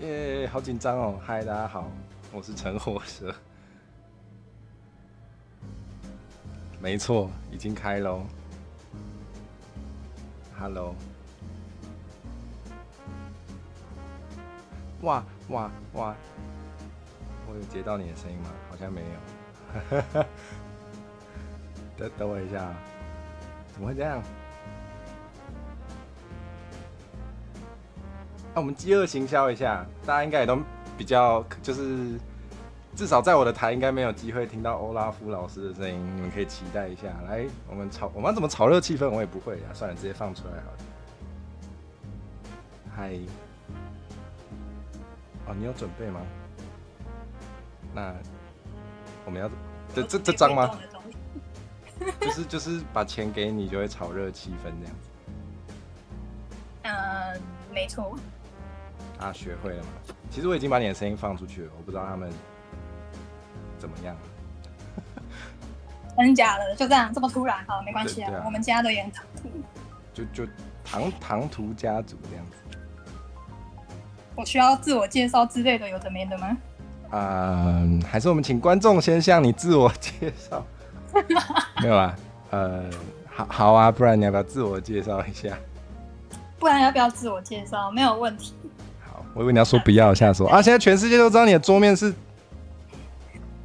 耶，好紧张哦！嗨，大家好，我是陈火蛇。没错，已经开喽。Hello。哇哇哇！我有接到你的声音吗？好像没有。等我一下啊，怎么会这样？我们饥饿行销一下，大家应该也都比较，就是至少在我的台应该没有机会听到欧拉夫老师的声音，你们可以期待一下。来，我们要怎么炒热气氛？我也不会啊，算了，直接放出来好了。嗨，哦，你有准备吗？那我们要这张吗？就是把钱给你，就会炒热气氛这样子。没错。啊，学会了吗？其实我已经把你的声音放出去了，我不知道他们怎么样。真假的？就这样，这么突然？好，没关系啊，我们家的也很唐突。就唐突家族这样子。我需要自我介绍之类的，有的没的吗？还是我们请观众先向你自我介绍？没有啊，好啊，不然你要不要自我介绍一下？不然要不要自我介绍？没有问题。好，我以为你要说不要，下说啊，现在全世界都知道你的桌面是……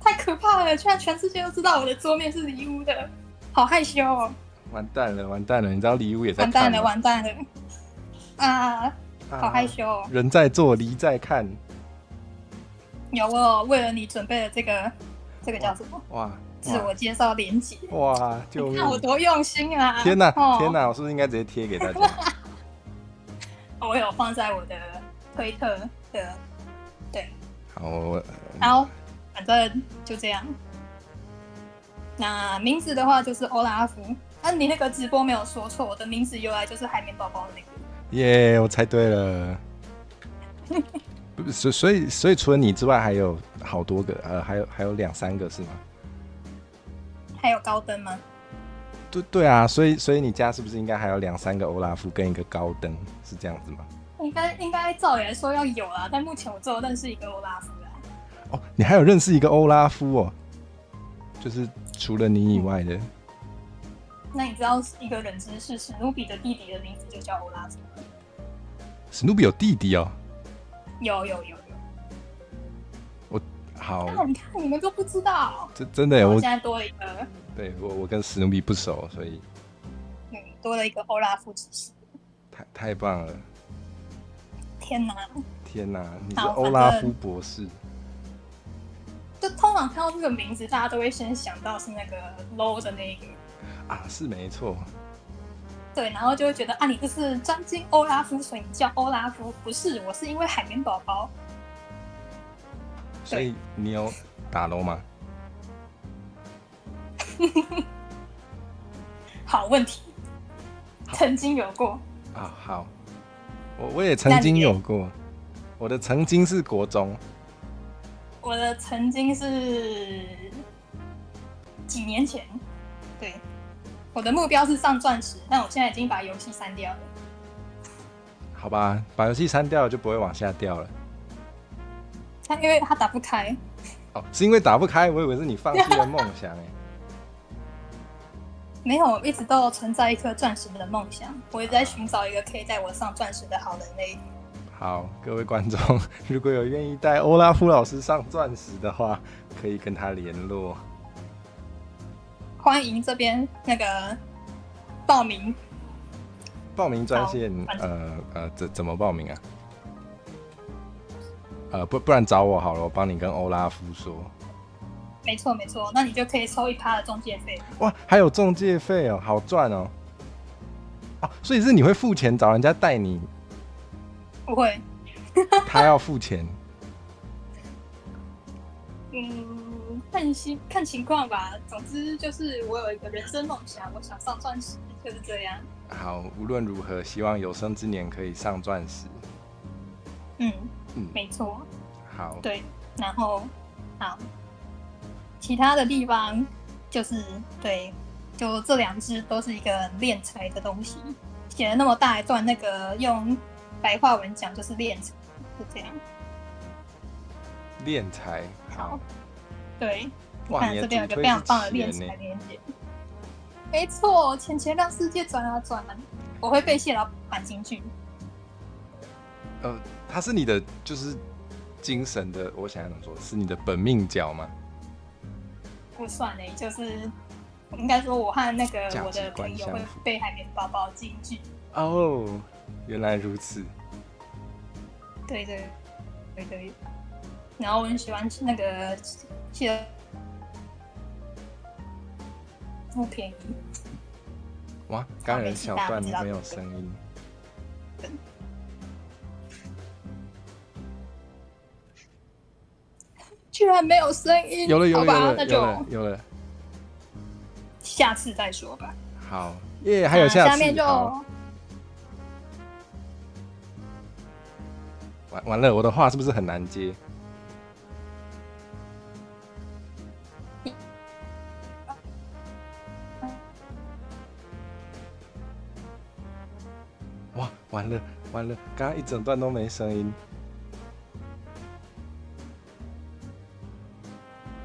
太可怕了！居然全世界都知道我的桌面是离屋的，好害羞哦！完蛋了！你知道离屋也在看吗？完蛋了！啊，好害羞哦！人在做，离在看。有我为了你准备了这个叫什么？哇！自我介绍连结。哇！救命！你看我多用心啊！天哪！天哪！我是不是应该直接贴给大家？我有放在我的推特的，对。好，然后反正就这样。那名字的话就是欧拉夫。你那个直播没有说错，我的名字由来就是海绵宝宝的那个。耶，我猜对了。所以除了你之外，还有好多个，还有2-3个是吗？还有高登吗？对啊，所以你家是不是应该还有2-3个欧拉夫跟一个高登，是这样子吗？应该照理来说要有啦，但目前我只有认识一个欧拉夫啦。哦，你还有认识一个欧拉夫哦，就是除了你以外的。那你知道一个冷知识，史努比的弟弟的名字就叫欧拉夫吗？史努比有弟弟哦？有。我好，你看你们都不知道，真的耶！我现在多了一个。对，我跟史努比不熟，所以多了一个欧拉夫知识。太棒了！天哪！你是欧拉夫博士。就通常看到这个名字，大家都会先想到是那个 low 的那个啊，是没错。对，然后就会觉得你这是专精欧拉夫，所以你叫欧拉夫。不是，我是因为海绵宝宝。所以你有打 low 吗？好问题，曾经有过。好，我也曾经有过。我的曾经是国中。我的曾经是几年前，对，我的目标是上钻石，但我现在已经把游戏删掉了。好吧，把游戏删掉了就不会往下掉了。因为它打不开。哦，是因为打不开，我以为是你放弃了梦想哎。没有，一直都存在一颗钻石的梦想，我一直在寻找一个可以带我上钻石的好人类。好，各位观众，如果有愿意带欧拉夫老师上钻石的话，可以跟他联络。欢迎这边那个报名专线，怎么报名啊？不然找我好了，我帮你跟欧拉夫说。没错，那你就可以抽1%的中介费。哇，还有中介费哦，好赚哦。所以是你会付钱找人家带你？不会。他要付钱。看情况吧。总之就是我有一个人生梦想，我想上钻石，就是这样。好，无论如何，希望有生之年可以上钻石。没错。好。对，然后好，其他的地方就是对，就这2支都是一个敛财的东西，写了那么大一段，那个用白话文讲就是敛财，是这样。练财，好，对，哇，看这边有个非常棒的练财链接。没错，钱让世界转啊转，我会被谢老板金句。他是你的就是精神的，我想要怎么说，是你的本命角吗？不算嘞，就是应该说我和那个我的朋友会背海绵宝宝金句。哦，原来如此。对。然后我很喜欢那个谢老不便宜。哇，刚才有小段没有声音。居然没有声音，有了，那就有了，下次再说吧。好耶，还有下次。下面就完了，我的话是不是很难接？哇，完了，刚刚一整段都没声音。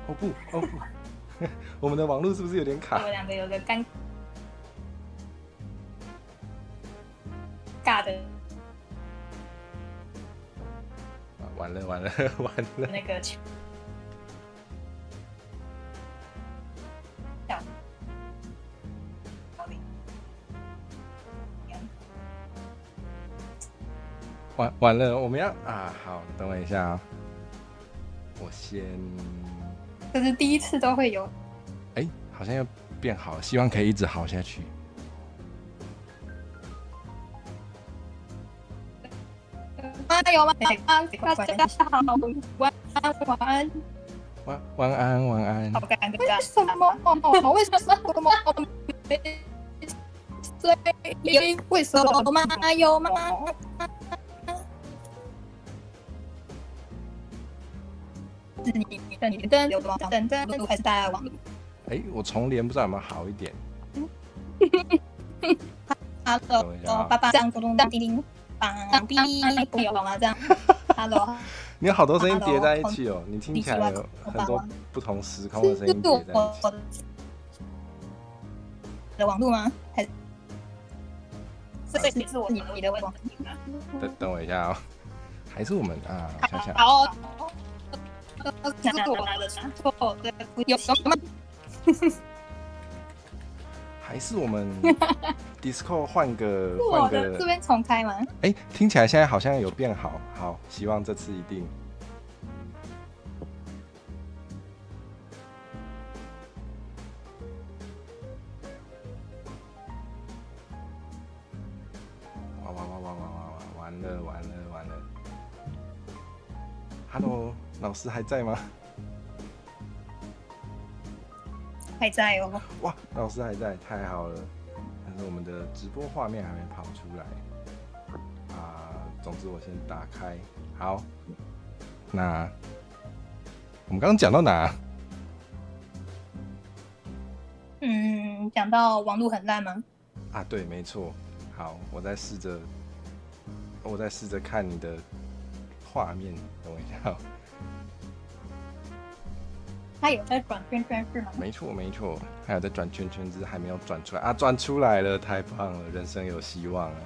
哦不，我们的网络是不是有点卡？我们两个有个尴尬的，完了，那个完了，我们要好，等我一下啊，我先。这是第一次都会有，好像要变好，希望可以一直好下去。有吗？大家好，晚安。晚安。好尴尬。为什么没睡？为什么吗？有吗？是你的有吗？等还是大家网络？我重连不知道有没有好一点。Hello，爸爸这样咕咚当叮叮，当叮叮，不有吗？这样 ，Hello。你有好多声音叠在一起哦，你听起来有很多不同时空的声音叠在一起。的网络吗？还是？这是我你的网络？等我一下哦，还是我们我想想。好。这是我拿的啥？错，对，有吗？还是我们 Discord 换个这边重开吗？听起来现在好像有变好，好，希望这次一定。完了 ！Hello， 老师还在吗？还在哦。哇，老师还在，太好了。但是我们的直播画面还没跑出来总之我先打开。好，那我们刚刚讲到哪？讲到网络很烂吗？对，没错。好，我再试着看你的画面，等我一下哦。他有在转圈圈是吗？没错，还有在转圈圈，只是还没有转出来转出来了，太棒了，人生有希望了。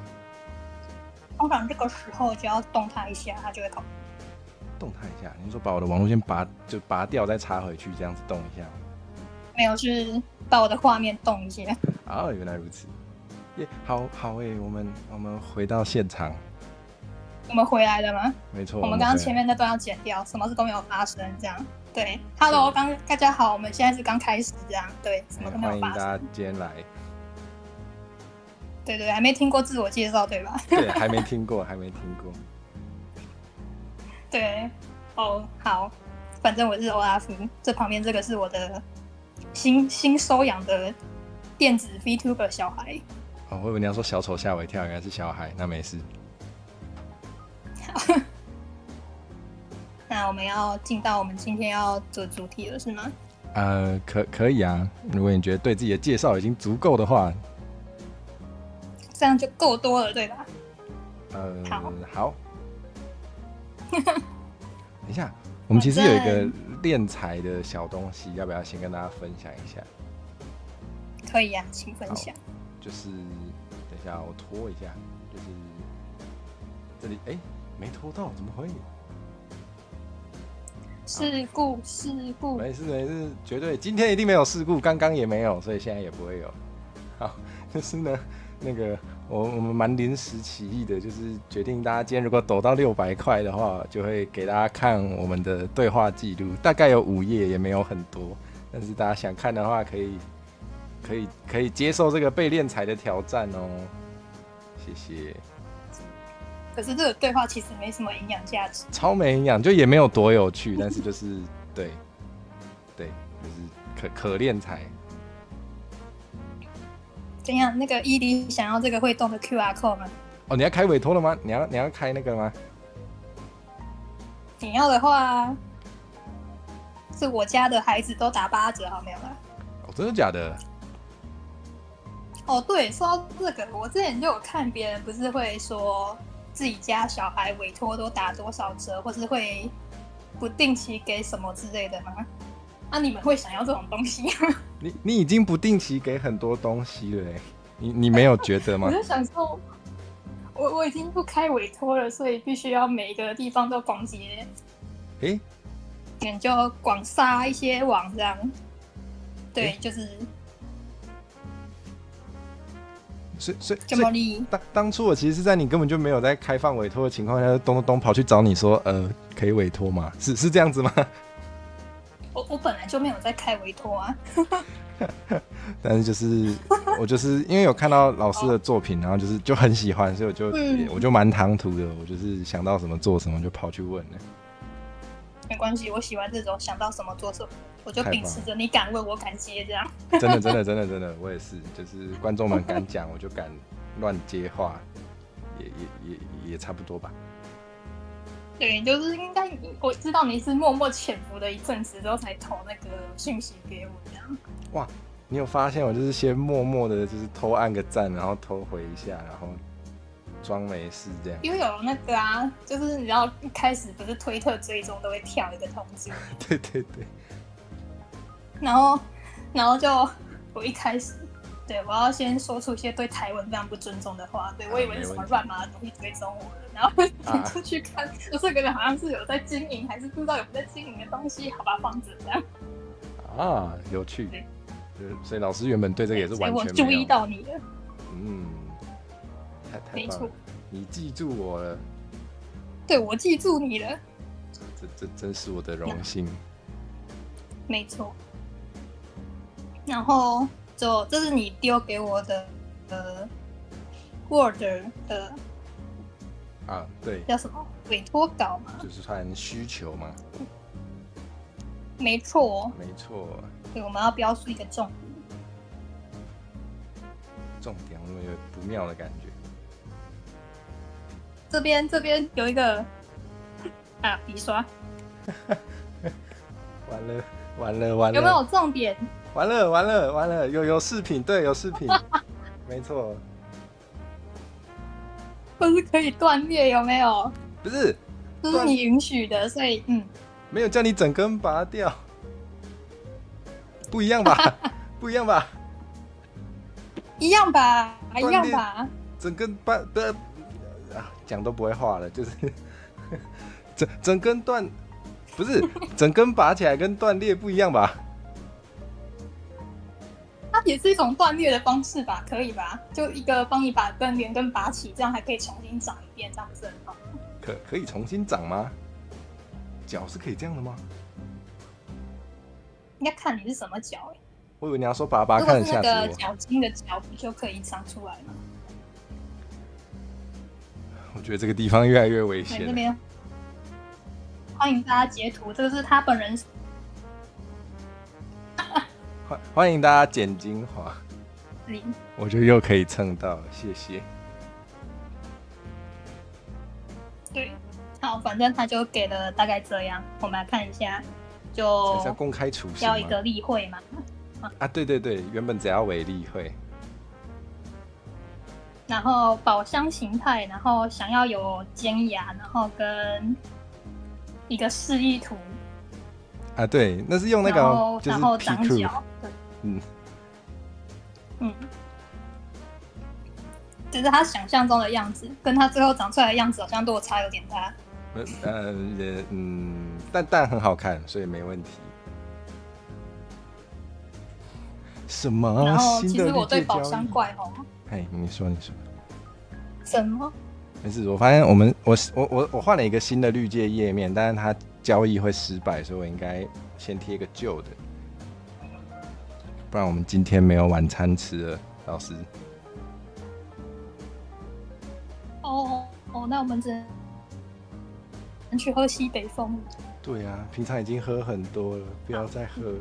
通常这个时候就要动它一下，它就会跑。动它一下？你说把我的网络线拔掉，再插回去，这样子动一下？没有，是把我的画面动一下。原来如此。好我们回到现场。我们回来了吗？没错。我们刚刚前面那段要剪掉，什么事都没有发生，这样。对 ，Hello， 大家好，我们现在是刚开始，这样，对，什么都没有发生。欢迎大家今天来。对，还没听过自我介绍，对吧？对，还没听过。对，好，反正我是欧拉夫，这旁边这个是我的新收养的电子 VTuber 小孩。我以为你要说小丑吓我一跳，原来是小孩，那没事。那我们要进到我们今天要做主题了，是吗？可以啊，如果你觉得对自己的介绍已经足够的话，这样就够多了，对吧？好。等一下，我们其实有一个练财的小东西，要不要先跟大家分享一下？可以啊，请分享。就是等一下我拖一下，就是这里没拖到，怎么会？事故，没事，绝对今天一定没有事故，刚刚也没有，所以现在也不会有。好，就是呢，那个我们蛮临时起意的，就是决定大家今天如果抖到600块的话，就会给大家看我们的对话记录，大概有5页，也没有很多，但是大家想看的话，可以接受这个被敛财的挑战哦。谢谢。可是这个对话其实没什么营养价值，超没营养，就也没有多有趣，但是就是对，就是可敛财。怎样？那个ED想要这个会动的 QR code 吗？哦，你要开委托了吗？你要开那个吗？你要的话，是我家的孩子都打8折，好没有啦？哦，真的假的？哦，对，说到这个，我之前就有看别人不是会说自己家小孩委托都打多少折，或是会不定期给什么之类的吗？啊，你们会想要这种东西吗？你已经不定期给很多东西了你没有觉得吗？我就想说，我已经不开委托了，所以必须要每个地方都广结，你就广撒一些网这样。对，就是所以这么利。当初我其实是在你根本就没有在开放委托的情况下，东跑去找你说，可以委托吗？是这样子吗？我本来就没有在开委托啊。但是就是我就是因为有看到老师的作品，然后就很喜欢，所以我就蛮唐突的，我就是想到什么做什么就跑去问了。没关系，我喜欢这种想到什么做什么，我就秉持着你敢问我敢接这样。真的，我也是，就是观众们敢讲，我就敢乱接话，也差不多吧。对，就是应该我知道你是默默潜伏了一阵子之后才投那个讯息给我这样。哇，你有发现我就是先默默的，就是偷按个赞，然后偷回一下，然后装没事这样。因为有那个啊，就是你知道一开始不是推特追踪都会跳一个通知。对。然后就我一开始。对，我要先说出一些对台湾非常不尊重的话。对，我以为是什么乱码的东西追踪我的，然后点进去看，就这个人好像是有在经营，还是不知道有没有在经营的东西，好吧，放着这样。啊，有趣。所以老师原本对这个也是完全没有。我注意到你了。太没错，你记住我了。对，我记住你了。这真是我的荣幸。没错。然后。这是你丢给我的Word 的对，叫什么委托稿嘛？就是算需求嘛。没错。对，我们要标出一个重点。重点，我有不妙的感觉。这边有一个笔刷。完了！有没有重点？完了！有饰品，对，有饰品，没错。或是可以断裂，有没有？不是，这是你允许的，所以没有叫你整根拔掉，不一样吧？一样吧？整根拔的讲都不会话了，就是整根断，不是整根拔起来跟断裂不一样吧？它也是一种断裂的方式吧，可以吧？就一个帮你把连根拔起，这样还可以重新长一遍，这样不是很好？可以重新长吗？脚是可以这样的吗？应该看你是什么脚我以为你要说拔拔看，吓死我。如果是那个脚筋的脚不就可以长出来吗？我觉得这个地方越来越危险。这边欢迎大家截图，这个是他本人。欢迎大家剪精华，我觉得又可以蹭到了，谢谢。对，好，反正他就给了大概这样，我们来看一下，就要公开处刑，要一个例会嘛。对，原本只要为例会，然后宝箱形态，然后想要有尖牙，然后跟一个示意图，啊，对，那是用那个就是然后 P 长 crew，脚，对，嗯，只是他想象中的样子，跟他最后长出来的样子好像落差有点大。但很好看，所以没问题。什么？然后其新的实我对宝绿界交易箱怪哎，你说。什么？没事，我发现我换了一个新的绿界页面，但是它交易会失败，所以我应该先贴一个旧的，不然我们今天没有晚餐吃了，老师。那我们只能去喝西北风了。对啊，平常已经喝很多了，不要再喝了。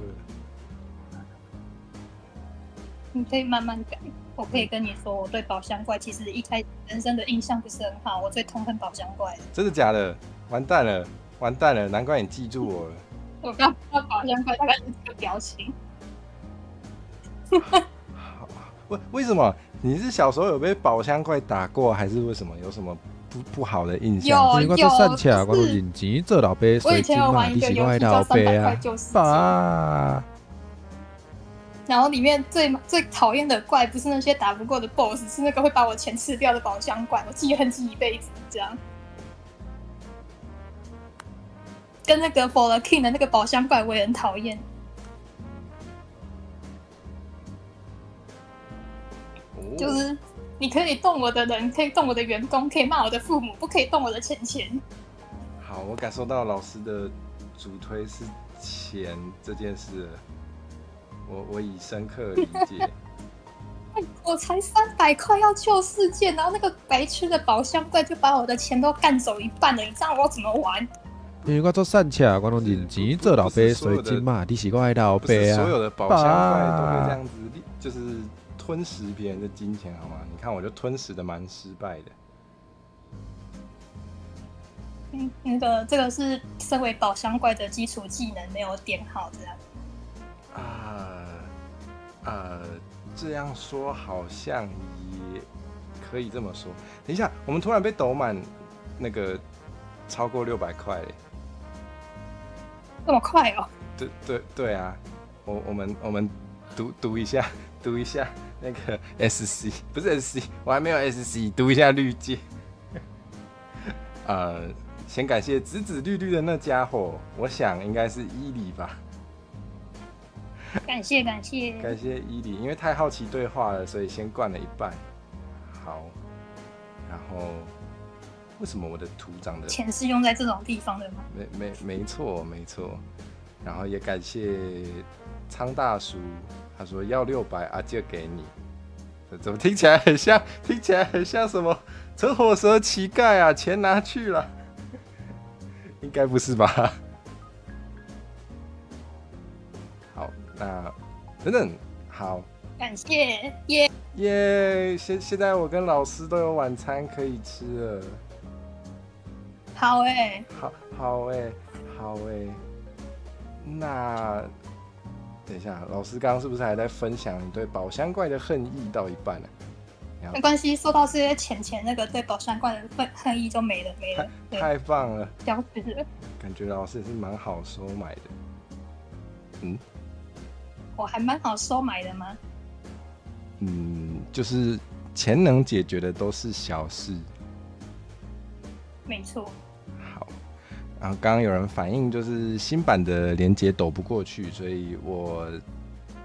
你可以慢慢改。我可以跟你说，我对宝箱怪其实一开始人生的印象不是很好，我最痛恨宝箱怪了。真的假的？完蛋了，难怪你记住我了。我刚看到宝箱怪大概是这个表情。为什么？你是小时候有被宝箱怪打过，还是为什么？有什么不好的印象？有，我做散车，我都认钱做老爸我以前有玩一个游戏叫300块救世界，然后里面最讨厌的怪不是那些打不过的 BOSS， 是那个会把我钱吃掉的宝箱怪，我记恨记一辈子这样。跟那个 For the King 的那个宝箱怪我也很讨厌。就是你可以动我的人，可以动我的员工，可以骂我的父母，不可以动我的钱。好，我感受到老师的主推是钱这件事了，我已深刻理解。我才300块要救世界，然后那个白痴的宝箱怪就把我的钱都干走一半了，你知道我怎么玩？因为我做散车，我都认钱做老爸随金嘛，你是我的老爸啊。所有的宝箱怪都会这样子，就是吞噬别人的金钱，好吗？你看，我就吞噬的蛮失败的。这个是身为宝箱怪的基础技能没有点好，这样。这样说好像也可以这么说。等一下，我们突然被抖满那个超过600块嘞，这么快哦？对啊，我们读一下那个 SC， 不是 SC， 我还没有 SC， 读一下绿界。先感谢紫紫绿绿的那家伙，我想应该是伊里吧。感谢伊里，因为太好奇对话了，所以先灌了一半。好，然后为什么我的图长得钱是用在这种地方的吗？没错。然后也感谢苍大叔，他说要600啊，就给你。怎么听起来很像什么陈火蛇乞丐啊？钱拿去了，应该不是吧？好，那等等，好，感谢耶！现在我跟老师都有晚餐可以吃了。好欸，好欸。那等一下，老师刚刚是不是还在分享你对宝箱怪的恨意到一半呢？没关系，说到这些钱，那个对宝箱怪的恨意就没了。太棒了，消失了。感觉老师也是蛮好收买的。我还蛮好收买的吗？就是钱能解决的都是小事。没错。好，然后刚刚有人反映就是新版的连结抖不过去，所以我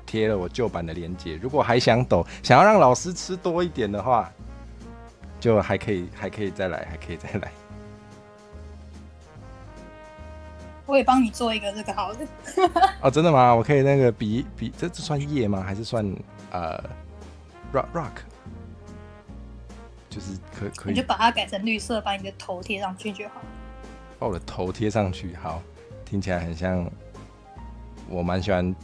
贴了我旧版的连结。如果还想抖，想要让老师吃多一点的话，就还可以再来。我也帮你做一个这个好的。哦，真的吗？我可以那个比这算叶吗？还是算rock？ 就是可以。你就把它改成绿色，把你的头贴上去就好。把我的头贴上去，好，听起来很像。我蛮喜欢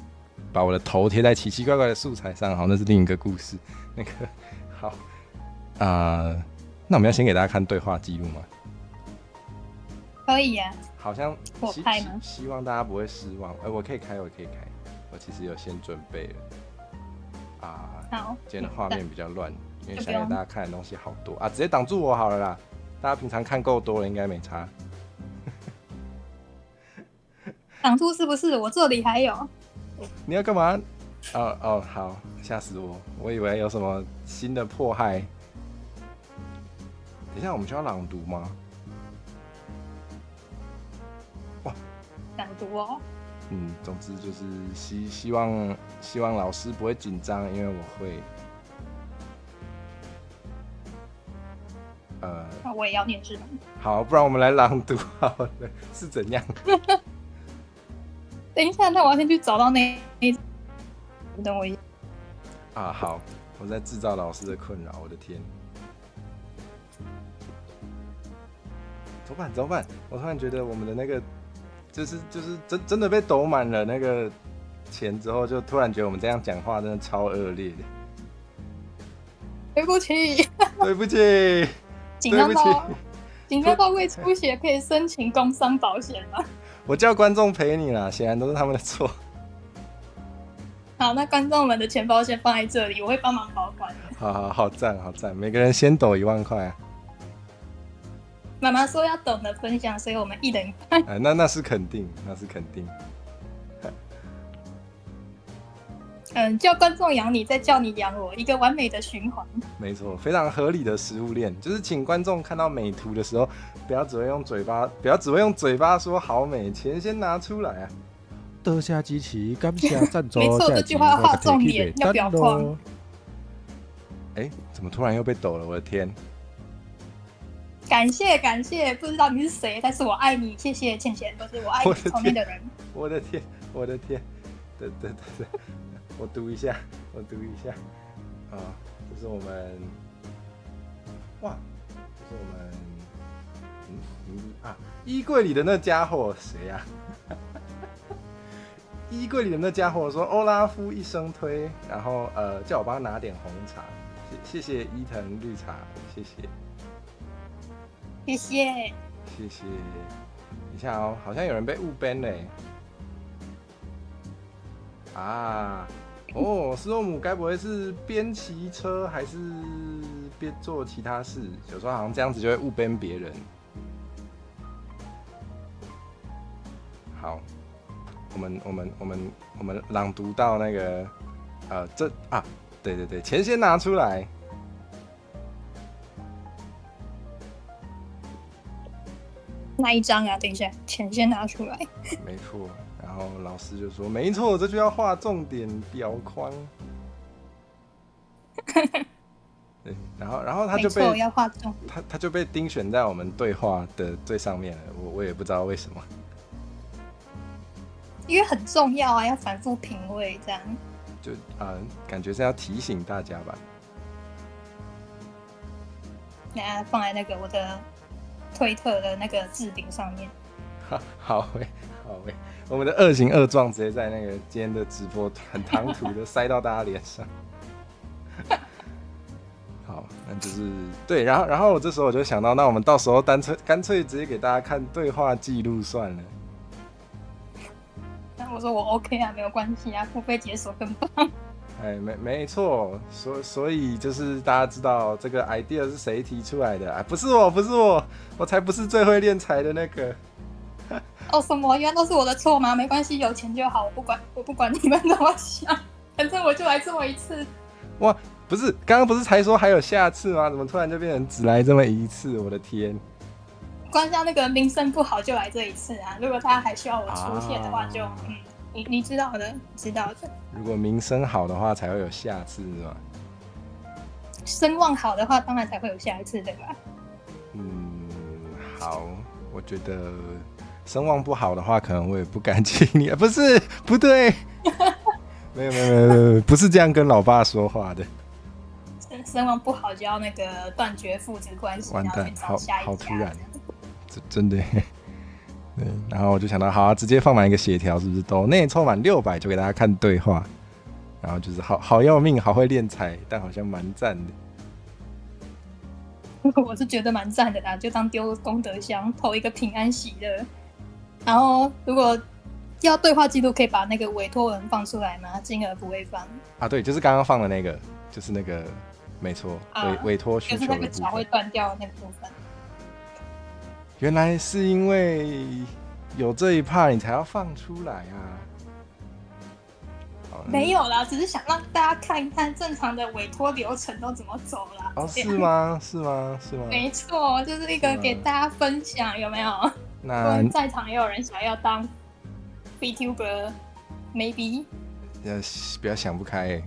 把我的头贴在奇奇怪怪的素材上，好，那是另一个故事。那个好那我们要先给大家看对话记录吗？可以啊。好像我开吗？希望大家不会失望。我可以开。我其实有先准备了。好。今天的画面比较乱，因为想给大家看的东西好多啊，直接挡住我好了啦。大家平常看够多了，应该没差。挡住是不是？我这里还有。你要干嘛？哦，好，吓死我！我以为有什么新的迫害。等一下，我们需要朗读吗？哇，朗读哦。总之就是希望老师不会紧张，因为我会。那我也要念是吗？好，不然我们来朗读好了，是怎样？等一下，那我要先去找到那等我一下。好，我在制造老师的困扰，我的天！怎么办？我突然觉得我们的那个，就是真的被抖满了那个钱之后，就突然觉得我们这样讲话真的超恶劣的。对不起，对不起，紧张到胃出血可以申请工伤保险吗？我叫观众陪你啦，显然都是他们的错。好，那观众们的钱包先放在这里，我会帮忙保管的。好赞，每个人先抖1万块啊！妈妈说要懂得分享，所以我们一人一半。那是肯定。叫观众养你，再叫你养我，一个完美的循环。没错，非常合理的食物链，就是请观众看到美图的时候，不要只会用嘴巴说好美，钱先拿出来啊！多谢支持，感谢赞助。没错，这句话要画重点，要表框。怎么突然又被抖了？我的天！感谢，不知道你是谁，但是我爱你，谢谢倩倩，都是我爱你从内的人。我的天！对，我读一下啊，这是我们，哇，这是我们，衣柜里的那家伙谁呀？衣柜里的那家伙说欧拉夫一声推，然后叫我帮他拿点红茶，谢谢伊藤绿茶，谢谢。等一下哦，好像有人被误 ban 嘞。斯诺姆该不会是边骑车还是边做其他事？有时候好像这样子就会误 ban 别人。好，我们朗读到那个对，钱先拿出来。那一张啊？等一下，钱先拿出来。没错。然后老师就说：“没错，这就要画重点表框。”对，然后他就被要画重，他就被丁选在我们对话的最上面了。我也不知道为什么，因为很重要啊，要反复品味这样。就感觉是要提醒大家吧。那放在那个我的推特的那个置顶上面。好喂，我们的恶行恶状直接在那个今天的直播很唐突的塞到大家脸上。好，那就是对，然后我这时候我就想到，那我们到时候干脆直接给大家看对话记录算了。那我说我 OK 啊，没有关系啊，付费解锁更棒。没错，所以就是大家知道这个 idea 是谁提出来的？不是我，我才不是最会练财的那个。什么？原来都是我的错吗？没关系，有钱就好，我不管你们怎么想，反正我就来这么一次。哇，不是，刚刚不是才说还有下次吗？怎么突然就变成只来这么一次？我的天！光像那个名声不好就来这一次啊！如果他还需要我出现的话就，你知道的。如果名声好的话，才会有下次，是吧？声望好的话，当然才会有下一次，对吧？好，我觉得声望不好的话，可能我也不敢请你。不对，没有，不是这样跟老爸说话的。声望不好就要那个断绝父子关系，完蛋，好突然，真的。对，然后我就想到，好啊，直接放满一个血条，是不是？都内凑满600，就给大家看对话。然后就是好要命，好会练财，但好像蛮赞的。我是觉得蛮赞的啦，就当丢功德箱，投一个平安喜乐。然后如果要对话记录，可以把那个委托文放出来吗？金额不会放对，就是刚刚放的那个，就是那个，没错，委托需求的部分，就是那个脚会断掉的那个部分。原来是因为有这一 part 你才要放出来啊。没有啦，只是想让大家看一看正常的委托流程都怎么走啦。哦，是吗？是吗？是吗？没错，就是一个给大家分享，有没有？那在场也有人想要当 VTuber，maybe。不要想不开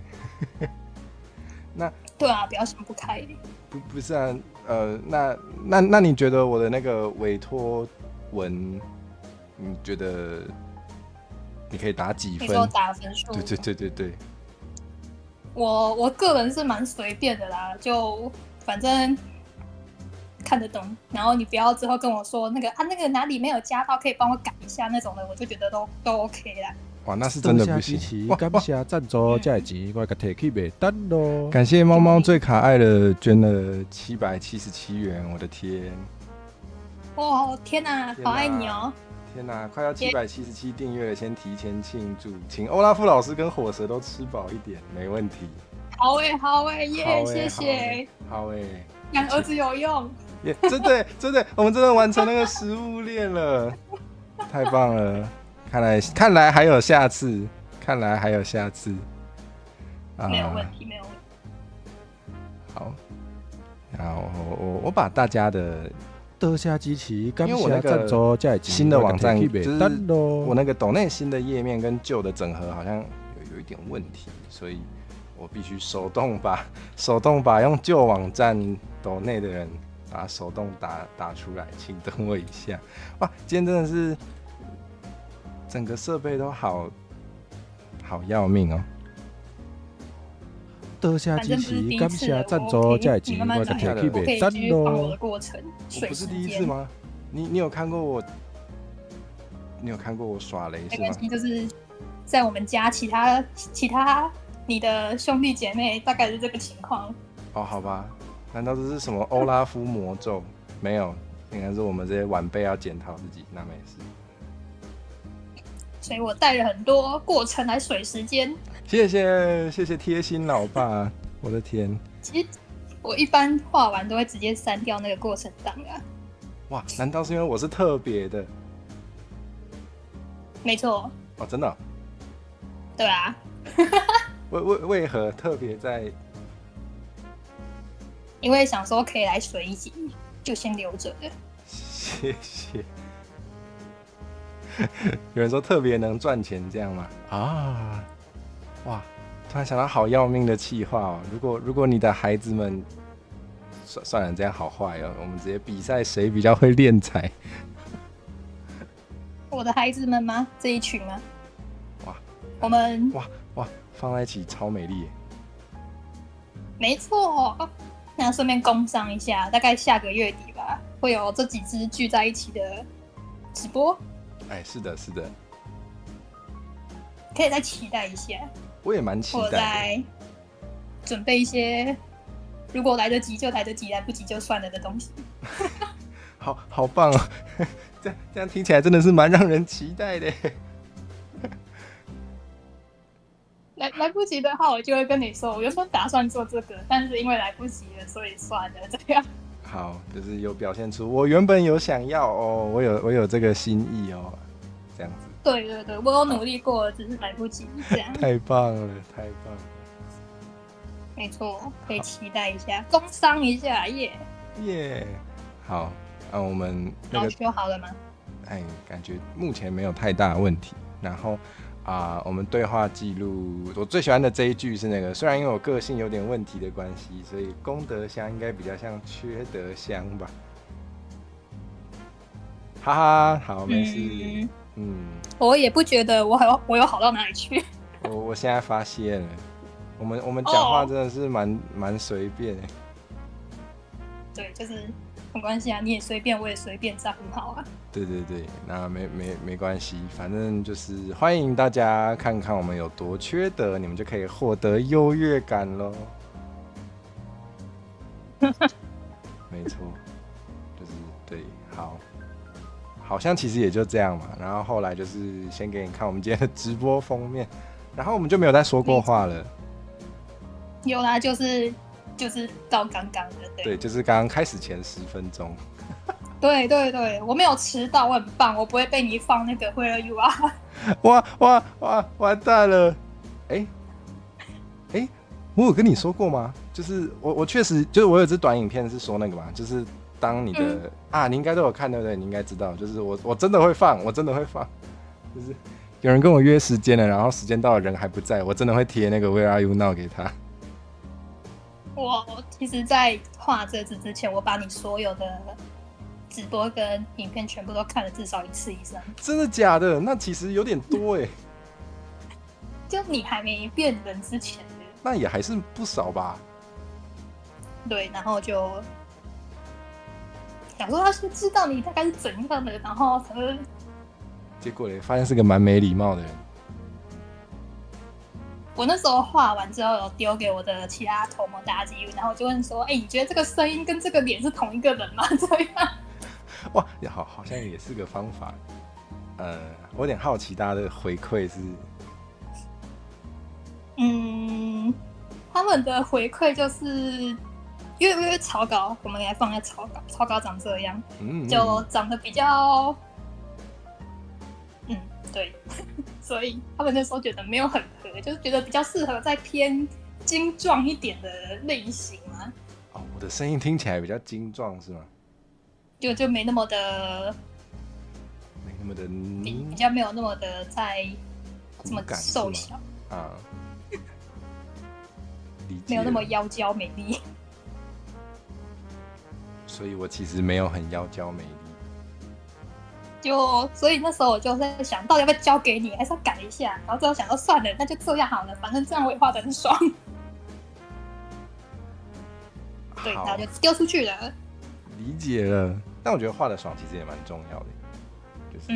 对啊，不要想不开。不是啊，那你觉得我的那个委托文，你觉得你可以打几分？你说打分数？对。我个人是蛮随便的啦，就反正看得懂。然后你不要之后跟我说那个哪里没有加到，可以帮我改一下那种的，我就觉得都 OK 啦。哇，那是真的不行！感谢赞助，这钱我给提起袂单咯。感谢猫猫最可爱的捐了777元，我的天！哇，天哪，好爱你哦！天哪，快要777订阅了，先提前庆祝，请欧拉夫老师跟火蛇都吃饱一点，没问题。好耶，耶，谢谢。好养儿子有用。耶，真的，我们真的完成那个食物链了，太棒了！看来还有下次，没有问题。好，然后我把大家的多谢支持，感因为我那谢赞助，这新的网站就是我那个抖内新的页面跟旧的整合好像有一点问题，所以我必须手动把用旧网站抖内的人把它手动打出来，请等我一下。哇，今天真的是整个设备都好要命哦！多谢支持，感谢赞助，这钱我就提起袂单咯。我不是第一次吗？你有看过我？你有看过我耍雷是吗？没关系，就是在我们家其他你的兄弟姐妹大概是这个情况。哦，好吧，难道这是什么欧拉夫魔咒？没有，应该是我们这些晚辈要检讨自己，那没事。所以我带了很多过程来水时间。谢谢贴心老爸，我的天！其实我一般画完都会直接删掉那个过程档啊。哇，难道是因为我是特别的？没错。哦，真的哦？对啊。为何特别在？因为想说可以来水一集，就先留着了。谢谢。有人说特别能赚钱，这样吗？啊，哇！突然想到好要命的企划哦！如果你的孩子们，算了，这样好坏哦，我们直接比赛谁比较会敛财。我的孩子们吗？这一群吗？哇！我们哇，放在一起超美丽耶。没错。那顺便工商一下，大概下个月底吧，会有这几只聚在一起的直播。哎，是的，可以再期待一下。我也蛮期待的。我在准备一些，如果来得及就来得及，来不及就算了的东西。好棒哦！这样听起来真的是蛮让人期待的。来不及的话，我就会跟你说，我原本打算做这个，但是因为来不及了，所以算了，这样。好，就是有表现出我原本有想要哦，我有这个心意哦，这样子。对，我有努力过，只是来不及这样。太棒了。没错，可以期待一下，工商一下，耶。好，我们那个修好了吗？哎，感觉目前没有太大的问题。然后我们对话记录，我最喜欢的这一句是那个，虽然因为我个性有点问题的关系，所以功德箱应该比较像缺德箱吧。哈哈，好，没事。我也不觉得我有好到哪里去。我现在发现了，我们讲话真的是蛮随便的。对，就是没关系啊，你也随便，我也随便，这样很好啊。对，那没关系，反正就是欢迎大家看看我们有多缺德，你们就可以获得优越感咯。没错，就是对，好像其实也就这样嘛。然后后来就是先给你看我们今天的直播封面，然后我们就没有再说过话了。有啦，就是就是到刚刚的，对，就是刚刚开始前10分钟。对对对，我没有迟到，我很棒，我不会被你放那个 Where You Are。哇，完蛋了！我有跟你说过吗？就是我确实就是我有支短影片是说那个嘛，就是当你的、你应该都有看对不对？你应该知道，就是我真的会放，就是有人跟我约时间了，然后时间到了人还不在，我真的会贴那个 Where Are You Now 给他。我其实，在画这支之前，我把你所有的直播跟影片全部都看了至少1次以上。真的假的？那其实有点多哎。就你还没变人之前的，那也还是不少吧。对，然后就想说要先知道你大概是怎样的，然后才会。结果嘞，发现是个蛮没礼貌的人。我那时候画完之后，有丢给我的其他同盟打击，然后我就问说：“你觉得这个声音跟这个脸是同一个人吗？”这样。哇，好像也是个方法。我有点好奇大家的回馈是。他们的回馈就是因为草稿，我们给它放在草稿长这样，就长得比较，对，所以他们那时候觉得没有很合，就是觉得比较适合在偏精壮一点的类型嘛。哦，我的声音听起来比较精壮是吗？就没那么的，比较没有那么的在这么瘦小啊。没有那么妖娇美丽，所以我其实没有很妖娇美丽。所以那时候我就在想，到底要不要交给你，还是要改一下？然后最后想说算了，那就这样好了，反正这样我也画得很爽。对，然后就丢出去了。理解了，但我觉得画得爽其实也蛮重要的，就是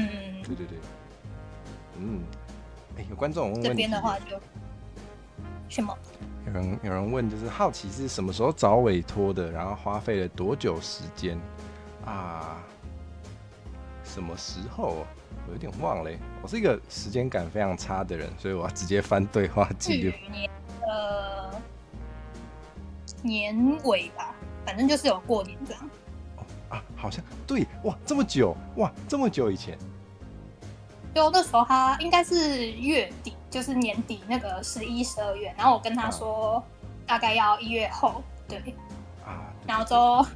对，有观众问问题，这边的话就什么？有人问，就是好奇是什么时候找委托的，然后花费了多久时间啊？什么时候？我有点忘了，我是一个时间感非常差的人，所以我要直接翻对话记录。去年年尾吧，反正就是有过年这样。好像对，这么久以前。就那时候他应该是月底，就是年底那个11、12月，然后我跟他说大概要1月后，对，然后之后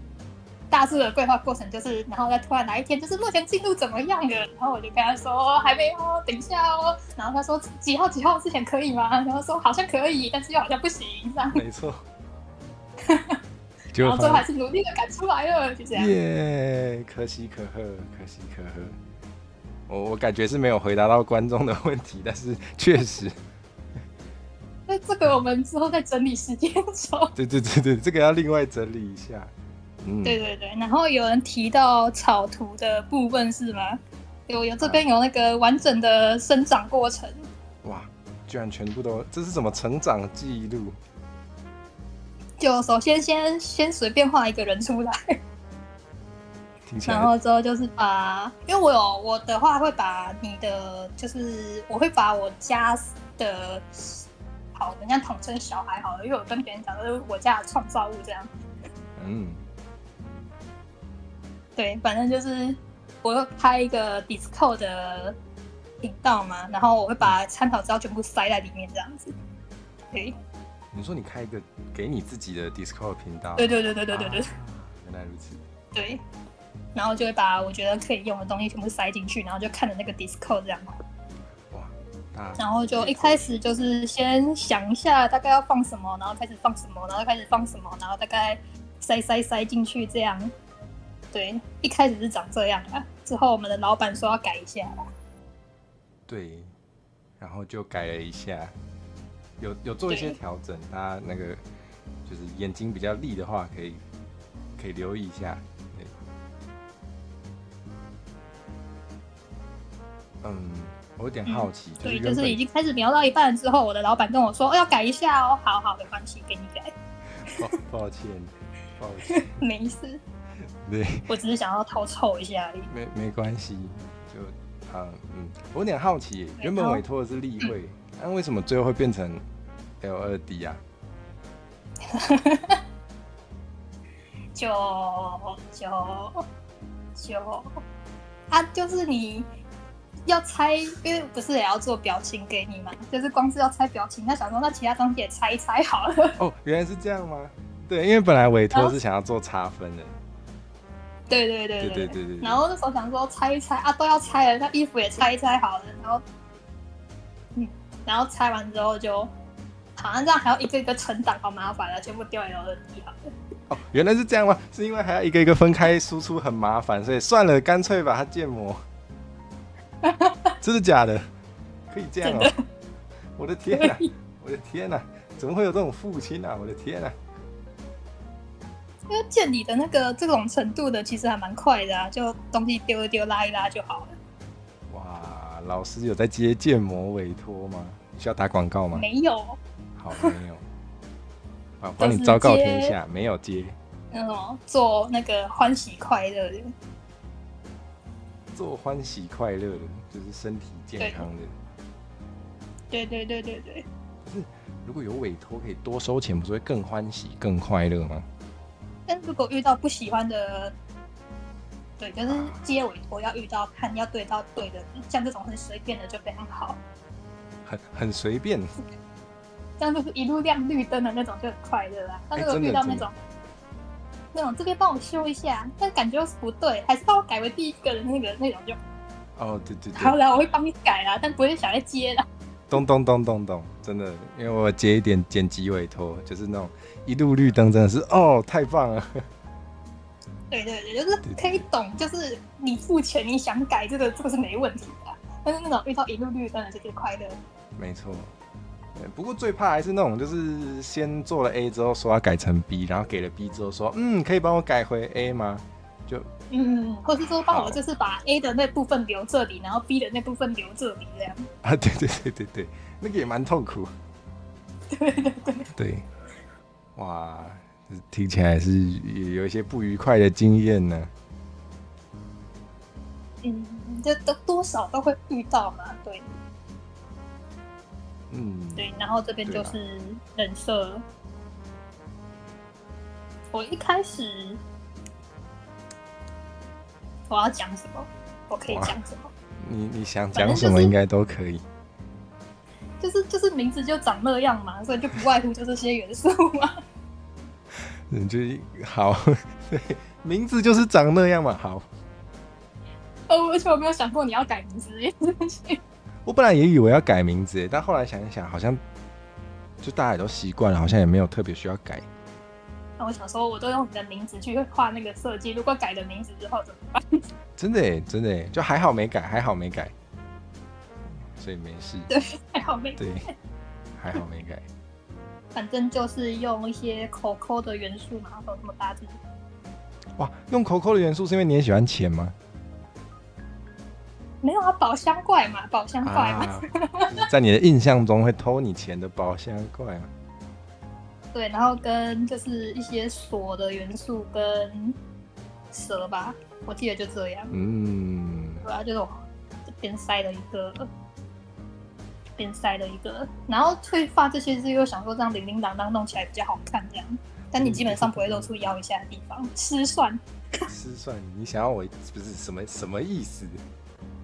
大致的规划过程就是，然后再突然哪一天就是目前进度怎么样了，然后我就跟他说还没哦，等一下哦，然后他说几号之前可以吗？然后说好像可以，但是又好像不行，这样。没错。然后最后还是努力的赶出来了，就这样。耶，可喜可贺。我感觉是没有回答到观众的问题，但是确实。那这个我们之后再整理时间轴。对，这个要另外整理一下。对，然后有人提到草图的部分是吗？有这边有那个完整的生长过程。哇，居然全部都，这是什么成长记录？就首先先随便画一个人出来。然后之后就是因为我的话会把你的，就是我会把我家的，好，人家统称小孩好了，因为我跟别人讲就是我家的创造物这样。对，反正就是我会开一个 Discord 的频道嘛，然后我会把参考资料全部塞在里面这样子。对。你说你开一个给你自己的 Discord 频道？对。原来如此。对。然后就会把我觉得可以用的东西全部塞进去，然后就看着那个 Discord 这样。哇，然后就一开始就是先想一下大概要放什么，然后开始放什么，然后开始放什么，然后大概塞进去这样。对，一开始是长这样啦，之后我们的老板说要改一下啦。对，然后就改了一下，有做一些调整，大家那个就是眼睛比较利的话，可以留意一下。我有点好奇，对，就是已经开始描到一半之后，我的老板跟我说，要改一下哦。好，没关系，给你改。抱歉，没事。对，我只是想要偷凑一下而已。没关系，就我有点好奇，原本委托的是例会，但为什么最后会变成 L2D 啊？就啊，就是你要猜，因为不是也要做表情给你嘛，就是光是要猜表情，他想说那其他东西也猜一猜好了。哦，原来是这样吗？对，因为本来委托是想要做差分的。对。然后那时候想说猜一猜啊，都要猜了，那衣服也猜一猜好了，然后猜完之后就，好像这样还要一个一个存档，好麻烦啊，全部丢在楼梯好了。哦，原来是这样吗？是因为还要一个一个分开输出很麻烦，所以算了，干脆把它建模。真的假的？可以这样哦！我的天哪！我的天哪！怎么会有这种父亲啊！我的天哪！因为建你的那个这种程度的，其实还蛮快的啊，就东西丢一丢、拉一拉就好了。哇，老师有在接建模委托吗？需要打广告吗？没有。好，没有。好，帮你昭告天下，没有接。做那个欢喜快乐的。做欢喜快乐的，就是身体健康的。对。是，如果有委托可以多收钱，不是会更欢喜、更快乐吗？但如果遇到不喜欢的，对，就是接委托要遇到看要对到对的人，像这种很随便的就非常好。很随便。这样就是一路亮绿灯的那种就很快乐啊。但如果遇到那种这边帮我修一下，但感觉又是不对，还是帮我改为第一个的那种就。哦，对。好啦，我会帮你改啦，但不会想再接啦。咚，真的，因为我接一点剪辑委托，就是那种一路绿灯，真的是哦，太棒了。对，就是可以懂，就是你付钱你想改这个是没问题的，但是那种遇到一路绿灯的就是快乐。没错。不过最怕还是那种，就是先做了 A 之后说要改成 B， 然后给了 B 之后说，可以帮我改回 A 吗？就或是说帮我就是把 A 的那部分留这里，然后 B 的那部分留这里这样。啊，对，那个也蛮痛苦。对，哇，听起来是有一些不愉快的经验呢。这多少都会遇到嘛，对。对，然后这边就是人设。我一开始我要讲什么？我可以讲什么？你想讲什么应该都可以。就是名字就长那样嘛，所以就不外乎就这些元素嘛。就是好，对，名字就是长那样嘛，好。而且我没有想过你要改名字这件事情。我本来也以为要改名字，但后来想一想，好像就大家也都习惯了，好像也没有特别需要改。那我想说，我都用你的名字去画那个设计，如果改了名字之后怎么办？真的耶，就还好没改，所以没事。对，还好没改。对，还好没改。反正就是用一些Coco的元素嘛，有这么大字。哇，用Coco的元素是因为你也喜欢钱吗？没有啊，宝箱怪嘛，在你的印象中会偷你钱的宝箱怪嘛？对，然后跟就是一些锁的元素跟蛇吧，我记得就这样。对啊，就是我这边塞了一个，然后会画这些字，又想说这样铃铃当当弄起来比较好看这样，但你基本上不会露出腰以下的地方。失算，你想要我不是什么意思？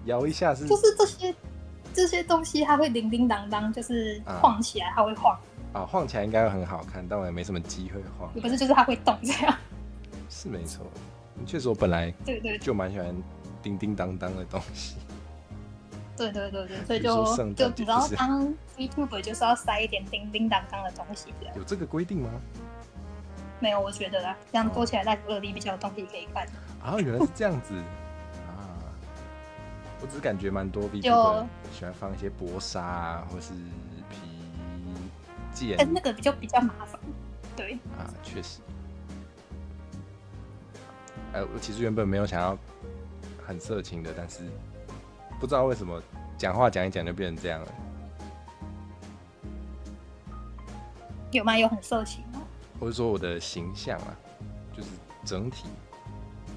摇一下就是这些东西，它会铃铃当当，就是晃起来，它会晃。晃起来应该会很好看，但我也没什么机会晃。也不是，就是它会动这样。是没错，确实我本来对就蛮喜欢叮叮当当的东西。对，所以就你知道，当 YouTuber 就是要塞一点叮叮当当的东西这样。有这个规定吗？没有，我觉得啦，这样多起来Live 2里比较有东西可以看。原来是这样子。我只是感觉蛮多 VTuber 喜欢放一些薄纱啊，或是皮件，但那个比较麻烦。对确实。我其实原本没有想要很色情的，但是不知道为什么讲话讲一讲就变成这样了。有吗？有很色情吗？或者说我的形象啊，就是整体，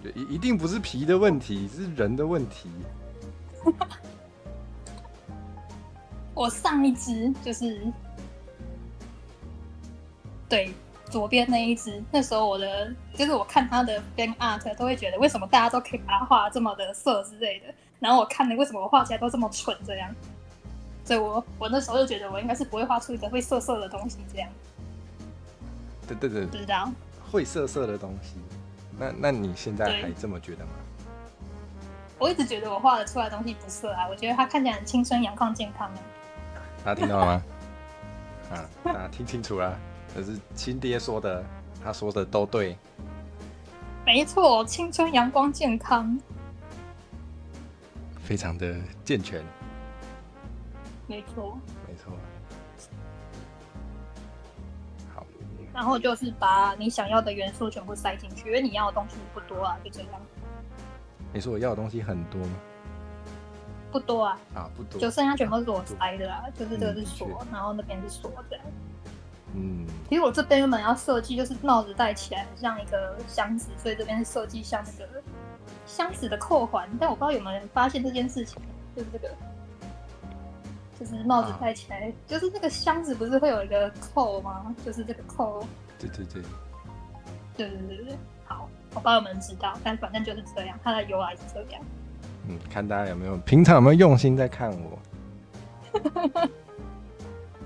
对，一定不是皮的问题，是人的问题。我上一支就是，对，左边那一只，那时候就是我看他的 fan art 都会觉得为什么大家都可以把它画这么的色之类的，然后我看了为什么我画起来都这么蠢这样，所以我那时候就觉得我应该是不会画出一个会色色的东西这样。对，不知道会色色的东西。那你现在还这么觉得吗？我一直觉得我画的出来的东西不色啊，我觉得它看起来很青春、阳光、健康啊。大家听到了吗？大家听清楚了，这是亲爹说的，他说的都对。没错，青春、阳光、健康，非常的健全。没错。好，然后就是把你想要的元素全部塞进去，因为你要的东西不多啊，就这样。你说我要的东西很多吗？不多啊，不多，就剩下全部是我塞的啦，就是这个是锁，然后那边是锁这样。其实我这边原本要设计就是帽子戴起来很像一个箱子，所以这边是设计像那个箱子的扣环，但我不知道有没有人发现这件事情，就是这个，就是帽子戴起来，就是那个箱子不是会有一个扣吗？就是这个扣。对。好，我不知道有没有人知道，但反正就是这样，它的由来是这样。看大家平常有没有用心在看我？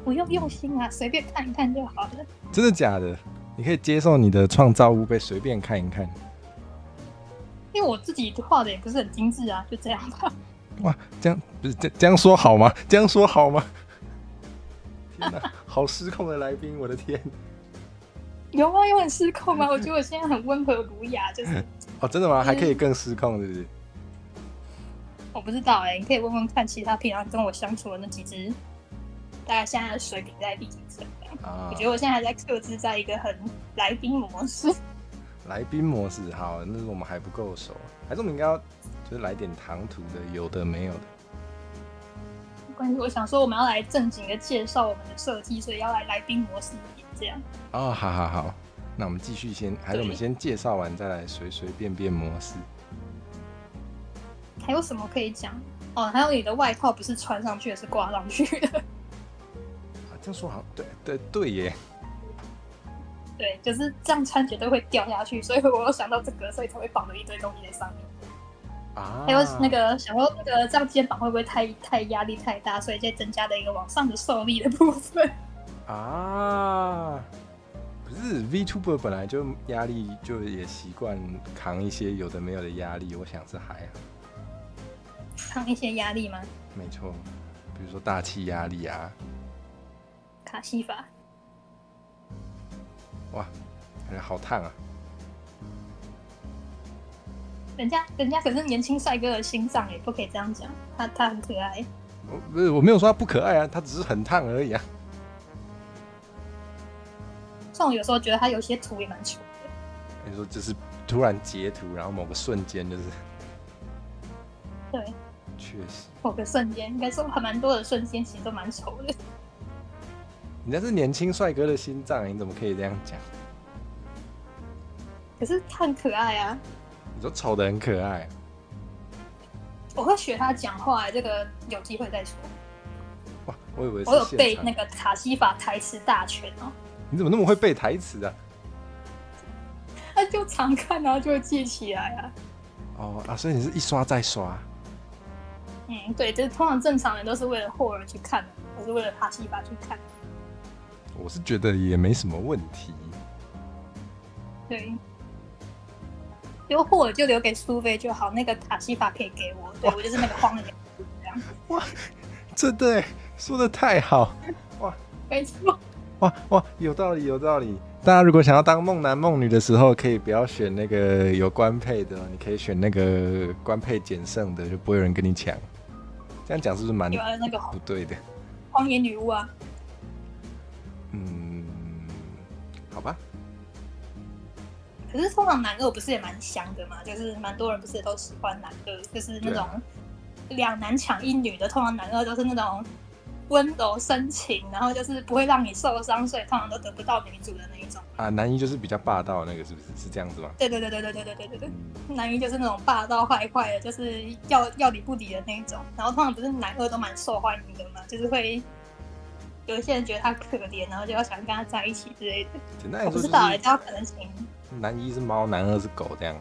不用用心啊，随便看一看就好了。真的假的？你可以接受你的创造物被随便看一看？因为我自己画的也不是很精致啊，就这样吧。哇，这样不是这样说好吗？这样说好吗？天哪，好失控的来宾，我的天！有吗？有很失控吗？我觉得我现在很温和儒雅，就是真的吗？还可以更失控，是不是？我不知道你可以问问看其他平常跟我相处的那几只，大概现在的水平在第几层我觉得我现在还在克制在一个很来宾模式。来宾模式，好，那是我们还不够熟，还是我们应该要就是来点唐突的，有的没有的。关系，我想说我们要来正经的介绍我们的设计，所以要来宾模式一点这样。好，那我们继续还是我们先介绍完再来随随便便模式。还有什么可以讲？还有你的外套不是穿上去的，是挂上去的。这样说好像对耶。对，就是这样穿绝对会掉下去，所以我有想到这个，所以才会绑了一堆东西在上面。还有那个想说那个这样肩膀会不会太压力太大，所以再增加了一个往上的受力的部分。不是 VTuber 本来就压力就也习惯扛一些有的没有的压力，我想是还好。扛一些压力吗？没错，比如说大气压力啊。卡西法。哇，感觉好烫啊！人家可是年轻帅哥的心脏也不可以这样讲，他很可爱。我没有说他不可爱啊，他只是很烫而已啊。像我有时候觉得他有些图也蛮丑的。你说就是突然截图，然后某个瞬间就是。对。确实。某个瞬间，应该说还蛮多的瞬间，其实都蛮丑的。人家是年轻帅哥的心脏，你怎么可以这样讲？可是他很可爱啊。你说丑的很可爱。我会学他讲话，这个有机会再说。哇，我以为是我有背那个卡西法台词大全哦。你怎么那么会背台词啊？他就常看，然后就会记起来啊。所以你是一刷再刷。对，就是通常正常人都是为了霍尔去看的，我是为了卡西法去看。我是觉得也没什么问题。对。因为霍尔就留给苏菲就好，那个卡西法可以给我，对我就是那个荒人这样。哇，真的耶，说的太好，哇，没错，哇，有道理。大家如果想要当梦男梦女的时候，可以不要选那个有官配的，你可以选那个官配减胜的，就不会有人跟你抢。这样讲是不是蛮不对的？荒野女巫啊。好吧。可是通常男二不是也蛮香的嘛？就是蛮多人不是也都喜欢男二，就是那种两男抢一女的，通常男二都是那种温柔深情，然后就是不会让你受伤，所以通常都得不到女主的那一种。男一就是比较霸道的那个，是不是？是这样子吗？对。男一就是那种霸道坏坏的，就是要理不理的那一种。然后通常不是男二都蛮受欢迎的嘛，就是会有一些人觉得他可怜，然后就要想跟他在一起之类的。简单来说，我不知道，也知道可能性。男一是猫，男二是狗这样。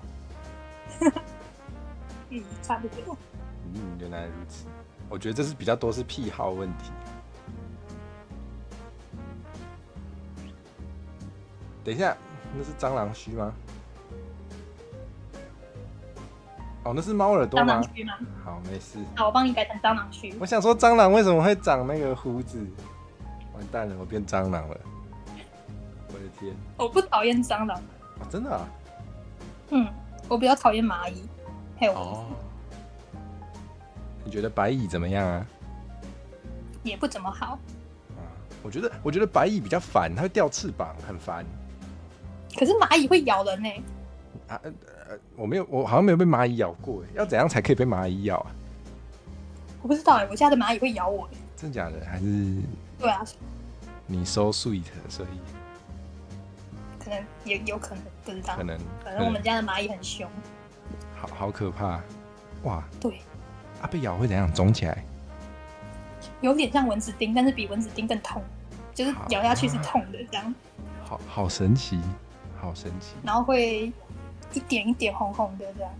差不多。原来如此。我觉得这是比较多是癖好问题。等一下，那是蟑螂须吗？哦，那是猫耳朵吗？蟑螂须吗？好，没事。好，我帮你改成蟑螂须。我想说，蟑螂为什么会长那个胡子？完蛋了，我变蟑螂了！我的天！我不讨厌蟑螂。真的啊？我比较讨厌蚂蚁，还有蚊子。你觉得白蚁怎么样啊？也不怎么好。我觉得白蚁比较烦，它会掉翅膀，很烦。可是蚂蚁会咬人呢。我好像没有被蚂蚁咬过，要怎样才可以被蚂蚁咬啊？我不知道我家的蚂蚁会咬我。真假的？还是？对啊。你 so sweet， 所以可能也有可能不知道。可能我们家的蚂蚁很凶。好可怕！哇。对。被咬会怎样？肿起来？有点像蚊子叮，但是比蚊子叮更痛，就是咬下去是痛的这样。好神奇，好神奇。然后会一点一点红红的这样。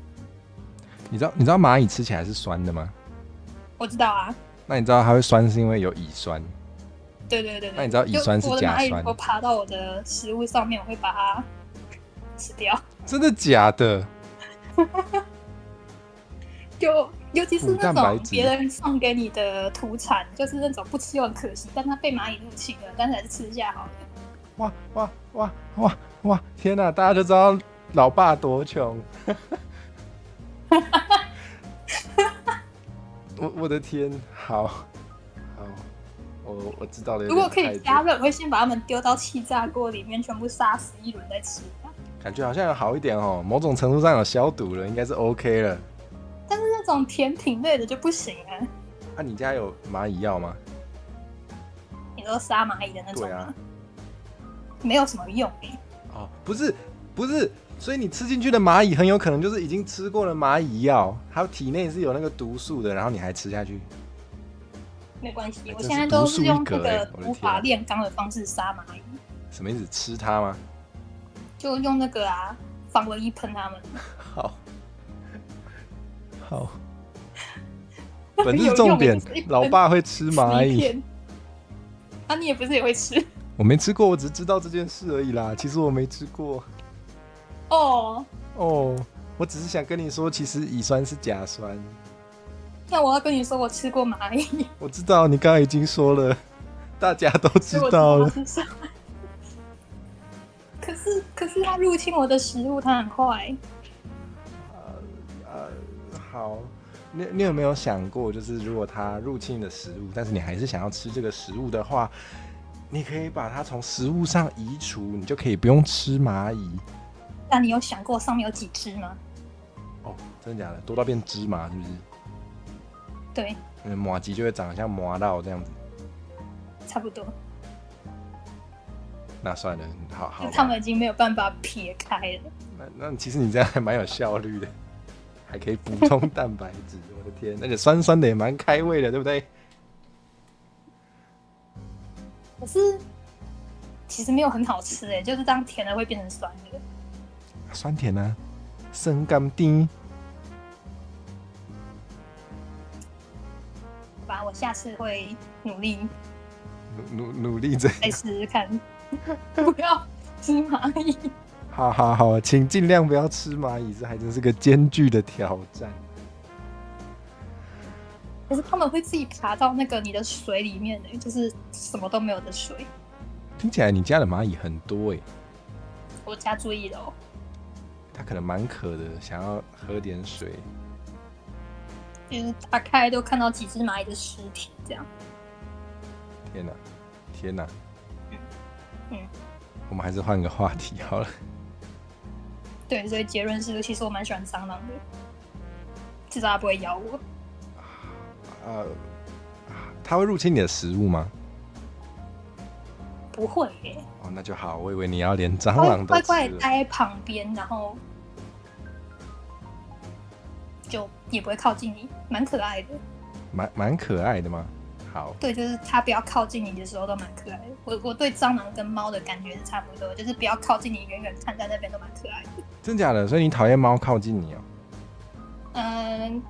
你知道蚂蚁吃起来是酸的吗？我知道啊。那你知道它会酸是因为有乙酸？对。那你知道乙酸是甲酸？我的蚂蚁如果爬到我的食物上面，我会把它吃掉。真的假的？就尤其是那种别人送给你的土产，就是那种不吃又很可惜，但它被蚂蚁入侵了，但是还是吃一下好了。哇！天哪，大家就知道老爸多穷。我的天，好，我知道了。如果可以加热，我会先把它们丢到气炸锅里面，全部杀死一轮再吃。感觉好像有好一点哦，某种程度上有消毒了，应该是 OK 了。但是那种甜品类的就不行啊。你家有蚂蚁药吗？你说杀蚂蚁的那种吗？对啊。没有什么用不是，所以你吃进去的蚂蚁很有可能就是已经吃过了蚂蚁药，它体内是有那个毒素的，然后你还吃下去。没关系，我现在都是用那个土法炼钢的方式杀蚂蚁。什么意思？吃它吗？就用那个防蚊液喷它们。好。本日重点，老爸会吃蚂蚁。你也不是也会吃？我没吃过，我只知道这件事而已啦。其实我没吃过。我只是想跟你说，其实乙酸是甲酸。那我要跟你说，我吃过蚂蚁。我知道，你刚刚已经说了，大家都知道了。可是它入侵我的食物，它很坏。好，你有没有想过，就是如果它入侵你的食物，但是你还是想要吃这个食物的话，你可以把它从食物上移除，你就可以不用吃蚂蚁。那你有想过上面有几只吗？真的假的？多到变芝麻是不是？对。麻糬就会长得像麻辣这样子。差不多。那算了，好。他们已经没有办法撇开了。那其实你这样还蛮有效率的，还可以补充蛋白质。我的天，而且酸酸的也蛮开胃的，对不对？可是其实没有很好吃就是当甜的会变成酸的。酸甜啊，生甘甜。好吧，我下次会努力再试试看，不要吃蚂蚁。好，请尽量不要吃蚂蚁，这还真是个艰巨的挑战。可是他们会自己爬到那个你的水里面就是什么都没有的水。听起来你家的蚂蚁很多我家住1楼。它可能蛮渴的，想要喝点水。就是打开都看到几只蚂蚁的尸体，这样。天哪！我们还是换个话题好了。对，所以结论是，其实我蛮喜欢蟑螂的，至少它不会咬我。它会入侵你的食物吗？不会那就好，我以为你要连蟑螂都吃了。乖乖待在旁边，然后就也不会靠近你，蛮可爱的。蛮可爱的吗？好，对，就是它不要靠近你的时候都蛮可爱的。我对蟑螂跟猫的感觉是差不多，就是不要靠近你，远远看在那边都蛮可爱的。真假的？所以你讨厌猫靠近你哦？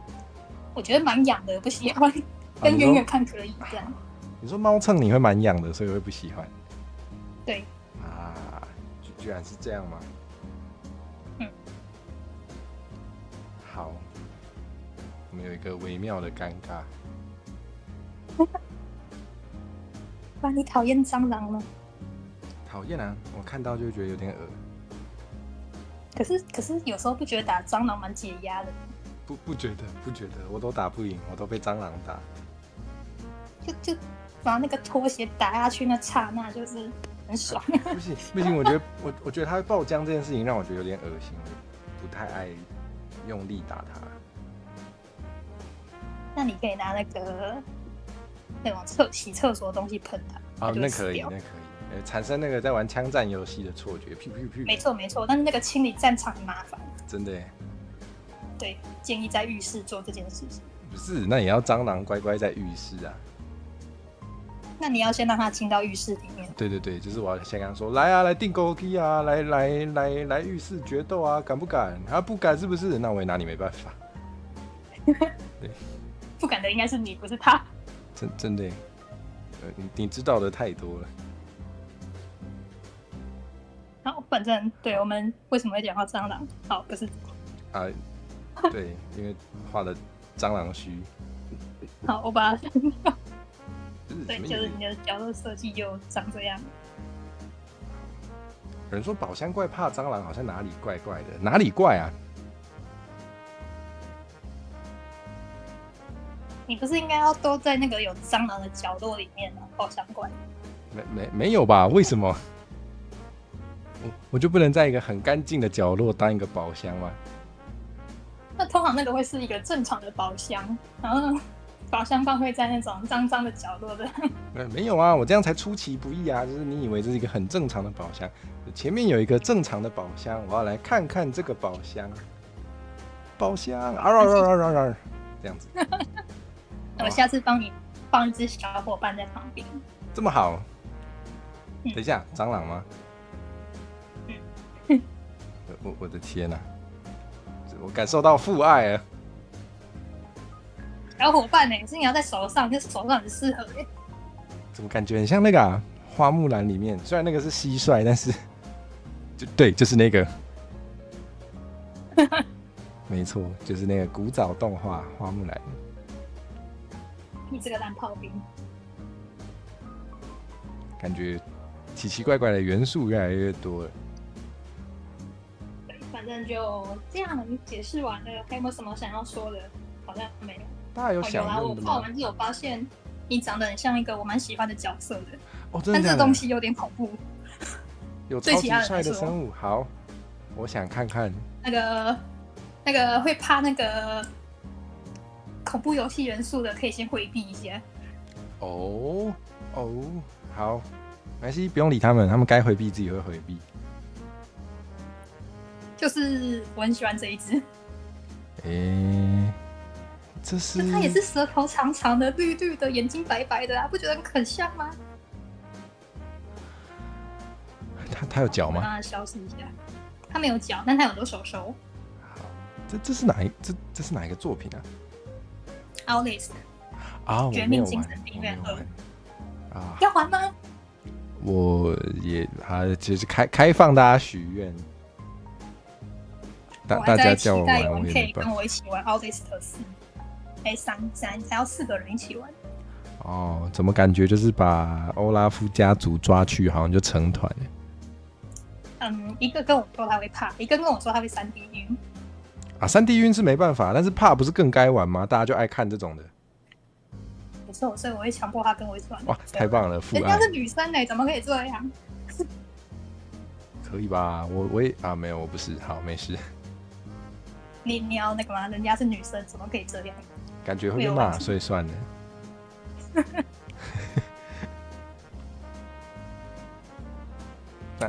我觉得蛮痒的，不喜欢。跟远远看可以这样。你说猫蹭你会蛮痒的，所以会不喜欢？对。啊，居然是这样吗？好，我们有一个微妙的尴尬。不然你讨厌蟑螂吗？讨厌啊，我看到就会觉得有点恶。可是有时候不觉得打蟑螂蛮解压的？不觉得，我都打不赢，我都被蟑螂打。就把那个拖鞋打下去那刹那就是很爽。不行，我觉得它爆浆这件事情让我觉得有点恶心，我不太爱用力打它。那你可以拿那种洗厕所的东西喷它。哦，那可以，产生那个在玩枪战游戏的错觉。没错，但是那个清理战场很麻烦。真的耶。对，建议在浴室做这件事情。不是，那也要蟑螂乖乖在浴室啊。那你要先让它进到浴室里面。对，就是我要先跟他说，来啊，来订购机啊，来浴室决斗啊，敢不敢？他不敢是不是？那我也拿你没办法。对，不敢的应该是你，不是他。真的耶，你知道的太多了。好，反正对我们为什么会讲到蟑螂？好，不是啊，对，因为画了蟑螂须。好，我把它。对，就就是你的角落设计就长这样。有人说宝箱怪怕蟑螂，好像哪里怪怪的，哪里怪啊？你不是应该要都在那个有蟑螂的角落里面吗？宝箱怪。没有吧？为什么？我就不能在一个很干净的角落当一个宝箱吗？那通常那个会是一个正常的宝箱，然后宝箱放会在那种脏脏的角落的。没有啊，我这样才出其不意啊！就是你以为这是一个很正常的宝箱，前面有一个正常的宝箱，我要来看看这个宝箱。宝箱这样子。我下次帮你放一只小伙伴在旁边。这么好？等一下，蟑螂吗？我的天哪、我感受到父爱了。小伙伴呢、是你要在手上，就是手上很适合哎。怎么感觉很像那个花木兰里面？虽然那个是蟋蟀，但是就是那个，没错，就是那个古早动画花木兰。你这个烂炮兵，感觉奇奇怪怪的元素越来越多了。对，反正就这样解释完了。还有没有什么想要说的？好像没有。大家有想有啦，我问的吗？画完之后发现你长得很像一个我蛮喜欢的角色的。哦，真的假的？但这东西有点恐怖。有超级帅的生物，好，我想看看。那个会怕那个恐怖游戏元素的，可以先回避一下。哦，好，没关系，不用理他们，他们该回避自己会回避。就是我很喜欢这一只。这是它也是舌头长长的、绿绿的，眼睛白白的啊，不觉得很像吗？它有脚吗？让它消失一下。它没有脚，但它有很多手手。好，这是哪一个作品啊 Outlast 啊，绝命精神病院2啊，要玩吗？我也就是开放大家许愿，大家叫我玩，我也可以没办法。跟我一起玩 Outlast 4，3才要4个人一起玩。哦，怎么感觉就是把欧拉夫家族抓去，好像就成团了。一个跟我说他会怕，一个跟我说他会3D 晕。啊，3D 晕是没办法，但是怕不是更该玩吗？大家就爱看这种的。没错，所以我会强迫他跟我一起玩。哇，太棒了，父爱。人家是女生呢，怎么可以这样？可以吧？我也没有，我不是。好，没事。你要那个吗？人家是女生，怎么可以这样？感觉会被骂，所以算了。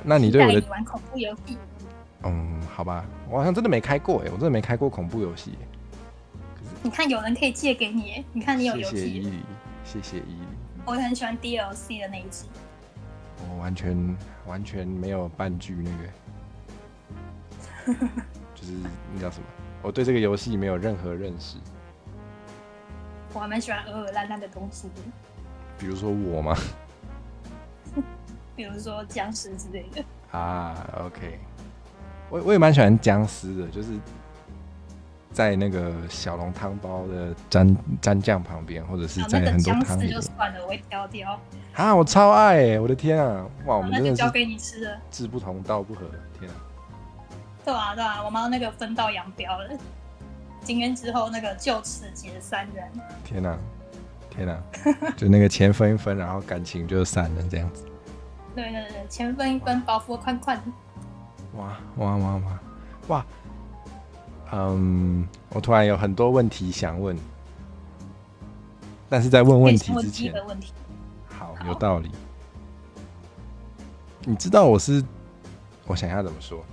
那你对我的带你玩恐怖游戏？好吧，我好像真的没开过我真的没开过恐怖游戏。你看有人可以借给你，你看你有游谢谢戏。谢谢依林。我很喜欢 DLC 的那一集。我完全没有半句那个，就是那叫什么？我对这个游戏没有任何认识。我还蛮喜欢鹅烂烂的东西的，比如说我吗？比如说僵尸之类的。啊 ，OK， 我也蛮喜欢僵尸的，就是在那个小笼汤包的蘸酱旁边，或者是在很多汤里面。僵尸就算了，我会挑掉。啊，我超爱哎、我的天啊！哇，我们真的那就是交给你吃了。志不同道不合，天啊！对啊，对啊，我妈那个分道扬镳了。今天之后那个就此解散人。天啊，天啊！就那个钱分一分，然后感情就散了这样子。对，钱分一分，包袱宽宽。哇！我突然有很多问题想问，但是在问问题之前，好，有道理。你知道我想一下怎么说，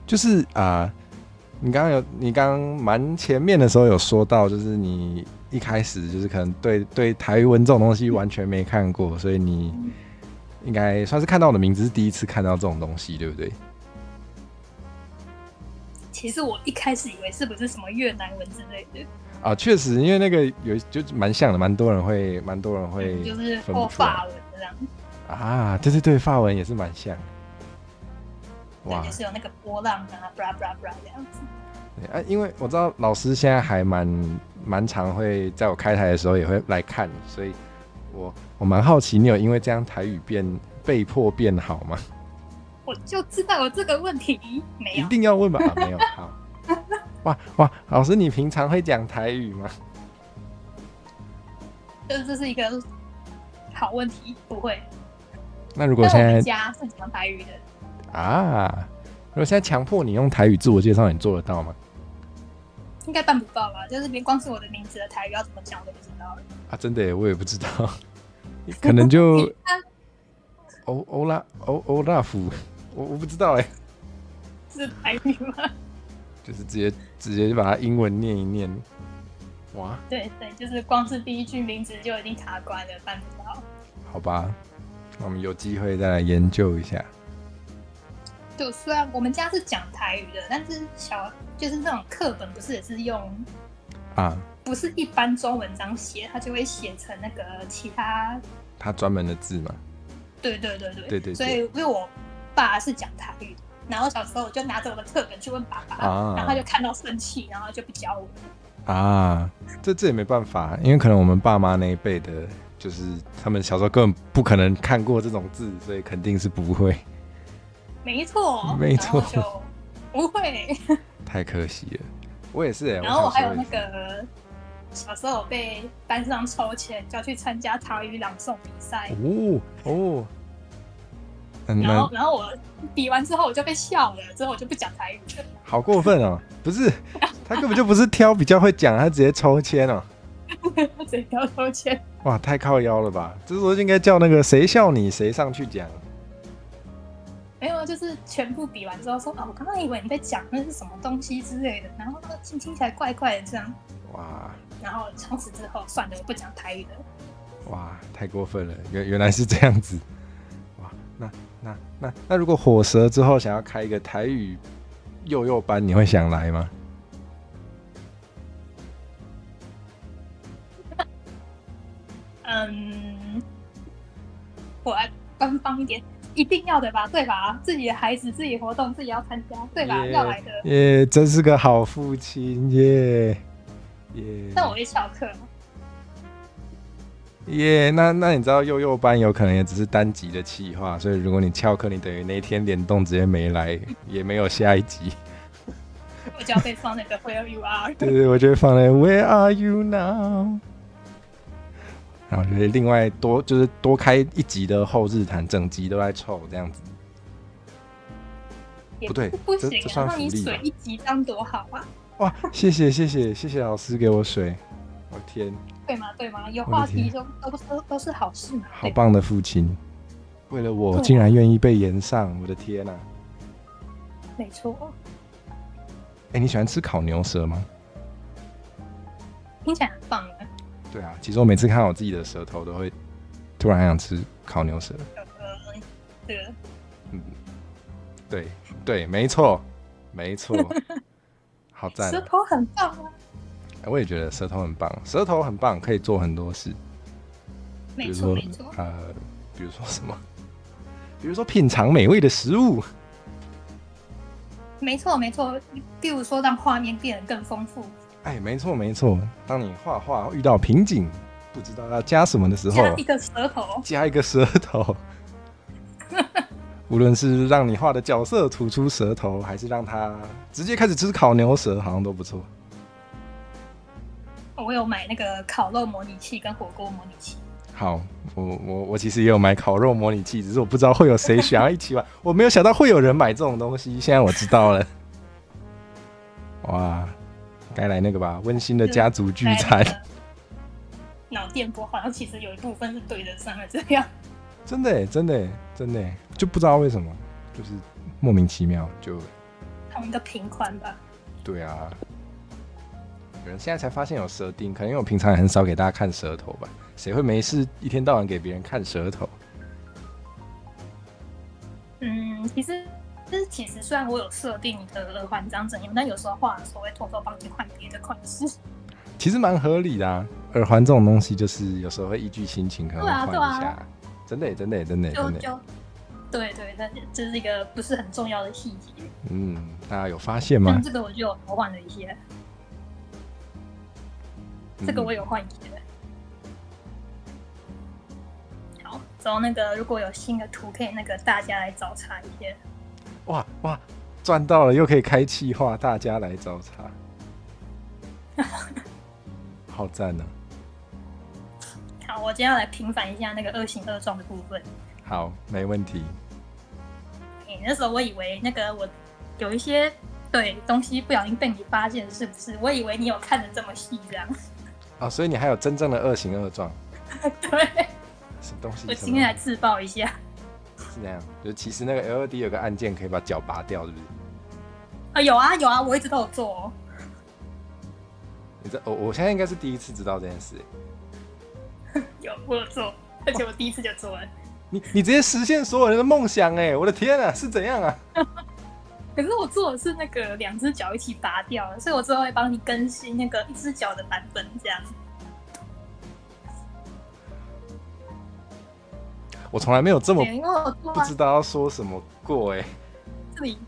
就是你刚蛮前面的时候有说到，就是你一开始就是可能对台语文这种东西完全没看过，所以你应该算是看到我的名字是第一次看到这种东西，对不对？其实我一开始以为是不是什么越南文之类的啊，确实，因为那个就蛮像的，蛮多人会就是或法文这样啊，对，法文也是蛮像的。哇，就是有那个波浪啊 ，bra bra bra 这样子。对啊，因为我知道老师现在还蛮常会在我开台的时候也会来看，所以我蛮好奇，你有因为这样台语被迫变好吗？我就知道有这个问题，没有，一定要问吧？没有，好。哇，老师，你平常会讲台语吗？这是一个好问题，不会。那如果现在我们家是讲台语的啊，如果现在强迫你用台语自我介绍，你做得到吗？应该办不到吧？就是连光是我的名字的台语要怎么讲我都不知道了。啊，真的耶，我也不知道，可能就欧拉夫，我不知道哎，是台语吗？就是直接把它英文念一念，哇！对，就是光是第一句名字就已经卡关了，办不到。好吧，那我们有机会再来研究一下。就虽然我们家是讲台语的，但是就是那种课本不是也是用不是一般中文这样写，它就会写成那个其他专门的字嘛。对，所以因为我爸是讲台语的，然后小时候我就拿着我的课本去问爸爸，然后他就看到生气，然后就不教我了。这也没办法，因为可能我们爸妈那一辈的，就是他们小时候根本不可能看过这种字，所以肯定是不会。没错，就不会。太可惜了，我也是哎。然后我还有那个小时候被班上抽签，叫去参加台语朗诵比赛。然后我比完之后我就被笑了，之后我就不讲台语了。好过分哦！不是，他根本就不是挑比较会讲，他直接抽签哦。他直接挑抽签。哇，太靠腰了吧！这时候应该叫那个谁笑你谁上去讲。没有，就是全部比完之后说我刚刚以为你在讲那是什么东西之类的，然后听起来怪怪的这样。哇！然后从此之后，算了，我不讲台语了。哇，太过分了！原来是这样子。哇，那如果火蛇之后想要开一个台语幼班，你会想来吗？我来官方一点。一定要的吧，对吧？自己的孩子，自己活动，自己要参加，对吧？要来的。耶，真是个好父亲耶！但我会翘课。耶，那你知道幼班有可能也只是单集的企划，所以如果你翘课，你等于那一天联动直接没来，也没有下一集。我就要被放那个 Where You Are。对，我就会放那 Where Are You Now。然后就另外多开一集的后日谈，整集都在凑这样子。不对，不行，这算福利吧？你水一集这样多好啊！哇，谢谢老师给我水，我天！对吗？有话题都是好事嘛。好棒的父亲，为了我竟然愿意被延上，我的天啊！没错。你喜欢吃烤牛舌吗？听起来很棒啊。对啊，其实我每次看到我自己的舌头，都会突然想吃烤牛舌。这个，对，没错，好赞、舌头很棒啊！我也觉得舌头很棒，舌头很棒，可以做很多事。没错，没错。比如说什么？比如说品尝美味的食物。没错，比如说让画面变得更丰富。哎，没错。当你画画遇到瓶颈，不知道要加什么的时候，加一个舌头。无论是让你画的角色吐出舌头，还是让他直接开始吃烤牛舌，好像都不错。我有买那个烤肉模拟器跟火锅模拟器。好，我其实也有买烤肉模拟器，只是我不知道会有谁想要一起玩。我没有想到会有人买这种东西，现在我知道了。哇，该来那个吧，温馨的家族聚餐。脑电波好像其实有一部分是对得上的，这样。真的耶，就不知道为什么，就是莫名其妙就。同一个频宽吧。对啊。有人现在才发现有舌钉，可能因为我平常也很少给大家看舌头吧。谁会没事一天到晚给别人看舌头？其实虽然我有设定你的耳环长怎样，但有时候画的时候会偷偷帮你换别的款式。其实蛮合理的啊，耳环这种东西就是有时候会依据心情可能会换一下。真的。对，但这是一个不是很重要的细节。大家有发现吗？但这个我就有换了一些。这个我有换一些。好，之后那个如果有新的图，可以那个大家来找茬一些。哇，赚到了，又可以开企划，大家来找茬。好赞啊！好，我今天要来平反一下那个2形2状的部分。好，没问题。那时候我以为那个我有一些东西不小心被你发现，是不是？我以为你有看得这么细，这样。所以你还有真正的2形2状。对。什么东西？我今天来自爆一下。是这样，就其实那个 LED 有个按键可以把脚拔掉，是不是？有啊，我一直都有做哦。我现在应该是第一次知道这件事。我有做，而且我第一次就做了。你直接实现所有人的梦想哎！我的天啊，是怎样啊？可是我做的是那个2只脚一起拔掉的，所以我之后会帮你更新那个1只脚的版本，这样。我从来没有这么不知道要说什么过哎。这里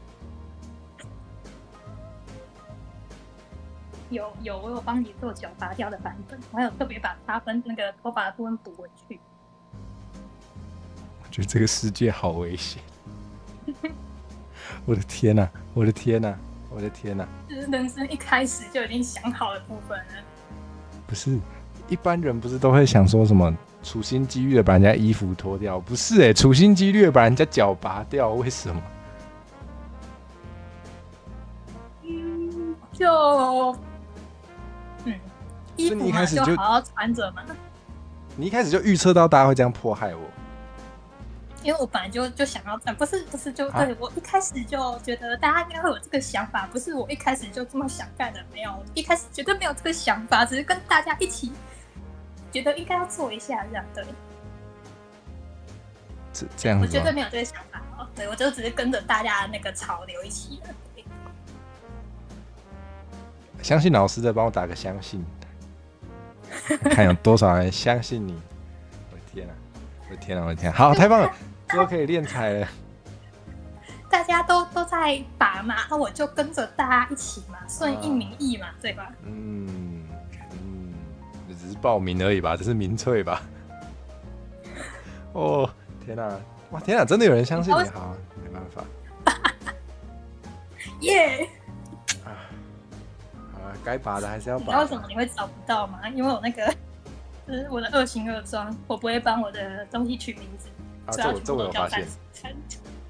有我有帮你做脚拔掉的版本，我还有特别把那个头发的部分补回去。我觉得这个世界好危险。我的天哪！这是人生一开始就已经想好的部分了。不是，一般人不是都会想说什么处心积虑的把人家衣服脱掉？不是处心积虑的把人家脚拔掉，为什么？衣服嘛就好好穿着嘛。你一开始就预测到大家会这样迫害我？因为我本来就想要不是对，我一开始就觉得大家应该会有这个想法，不是我一开始就这么想干的，没有，一开始绝对没有这个想法，只是跟大家一起觉得应该要做一下这样。对，这样子，我绝对没有这个想法哦。对，我就只是跟着大家的那个潮流一起的。相信老师的，帮我打个相信，看有多少人相信你。我的天啊！好，太棒了，之后可以练彩了。大家都在拔嘛，那我就跟着大家一起嘛，顺应民意嘛，对吧？只是报名而已吧，这是民粹吧？哦，天哪，真的有人相信你，好，没办法。耶！该拔的还是要拔。你知道为什么你会找不到吗？因为我那个就是我的2形2状，我不会帮我的东西取名字，这我有发现。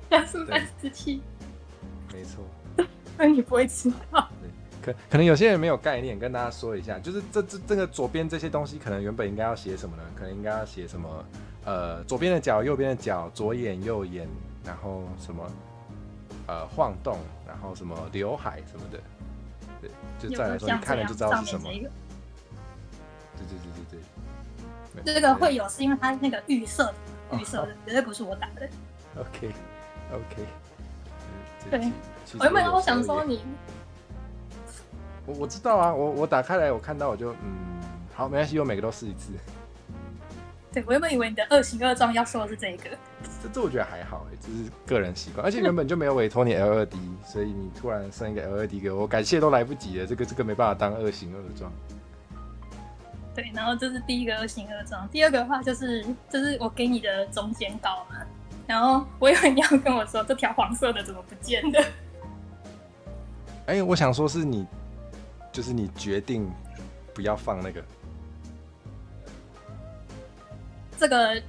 像是347，没错。那你不会知道。可能有些人没有概念，跟大家说一下，就是这个左边这些东西，可能原本应该要写什么呢？可能应该要写什么？左边的脚，右边的脚，左眼右眼，然后什么晃动，然后什么刘海什么的。对，就再来说，你看了就知道是什么。对。这个会有是因为它那个预设的，绝对不是我打的。OK。对，我原本我想说你，我知道啊，我打开来我看到我就好，没关系，我每个都试一次。对，我原本以为你的2行2状要说的是这个，这我觉得还好只是个人习惯，而且原本就没有委托你 L2D， 所以你突然生一个 L2D 给我，感谢都来不及了，这个没办法当2行2状。对，然后这是第一个2行2状，第二个的话就是我给你的中间稿嘛，然后我以为你要跟我说这条黄色的怎么不见了。我想说是你，就是你决定不要放那个。这个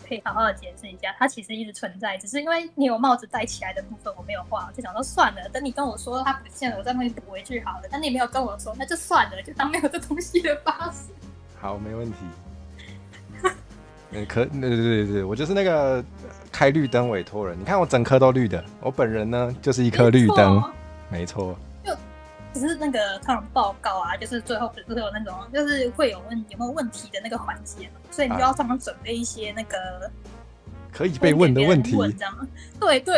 可以好好的解释一下，它其实一直存在，只是因为你有帽子戴起来的部分我没有画，我就想说算了，等你跟我说它不见了，我再帮你补回去好了。但你没有跟我说，那就算了，就当没有这东西的发生。好，没问题。对，我就是那个开绿灯委托人。你看我整颗都绿的，我本人呢就是一颗绿灯，没错。只是那个通常报告啊，就是最后不是有那种，就是会有没有问题的那个环节，所以你就要常常准备一些那个可以被问的问题，这样。对。真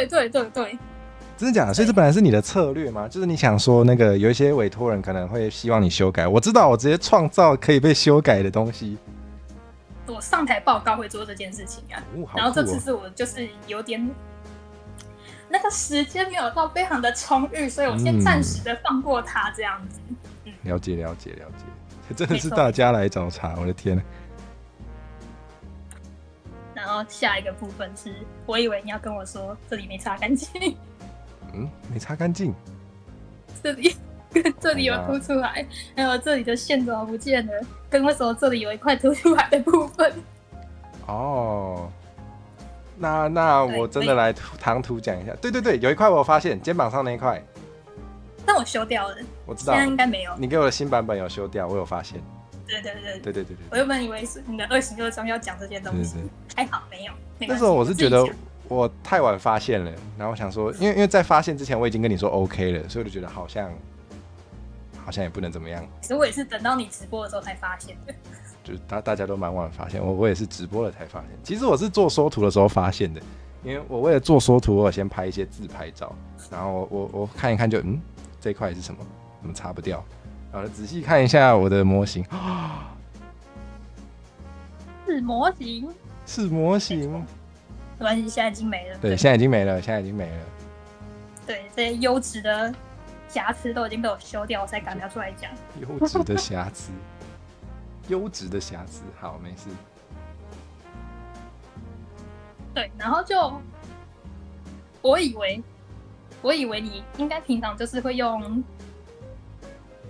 的假的？所以这本来是你的策略吗？就是你想说那个有一些委托人可能会希望你修改，我知道，我直接创造可以被修改的东西。我上台报告会做这件事情啊，然后这次是我就是有点。那个时间没有到非常的充裕，所以我先暂时的放过他这样子。了解，真的是大家来找茬，我的天！然后下一个部分是，我以为你要跟我说这里没擦干净。没擦干净。这里有凸出来，还有这里的线怎么不见了？跟为什么这里有一块凸出来的部分？哦。那我真的来唐突讲一下，对，有一块我发现肩膀上那一块，但我修掉了，我知道，现在应该没有。你给我的新版本有修掉，我有发现。对。我原本以为是你的2行2状要讲这件东西，还好没有。那时候我是觉得我太晚发现了，然后我想说，因为在发现之前我已经跟你说 OK 了，所以我就觉得好像也不能怎么样。其实我也是等到你直播的时候才发现的。就是大家都蛮晚发现，我也是直播了才发现。其实我是做缩图的时候发现的，因为我为了做缩图，我有先拍一些自拍照，然后我看一看就这一块是什么？怎么擦不掉？然后仔细看一下我的模型，是模型，没关系，现在已经没了。对，现在已经没了。对，这些优质的瑕疵都已经被我修掉，我才敢拿出来讲。优质的瑕疵。好，没事。对，然后就我以为你应该平常就是会用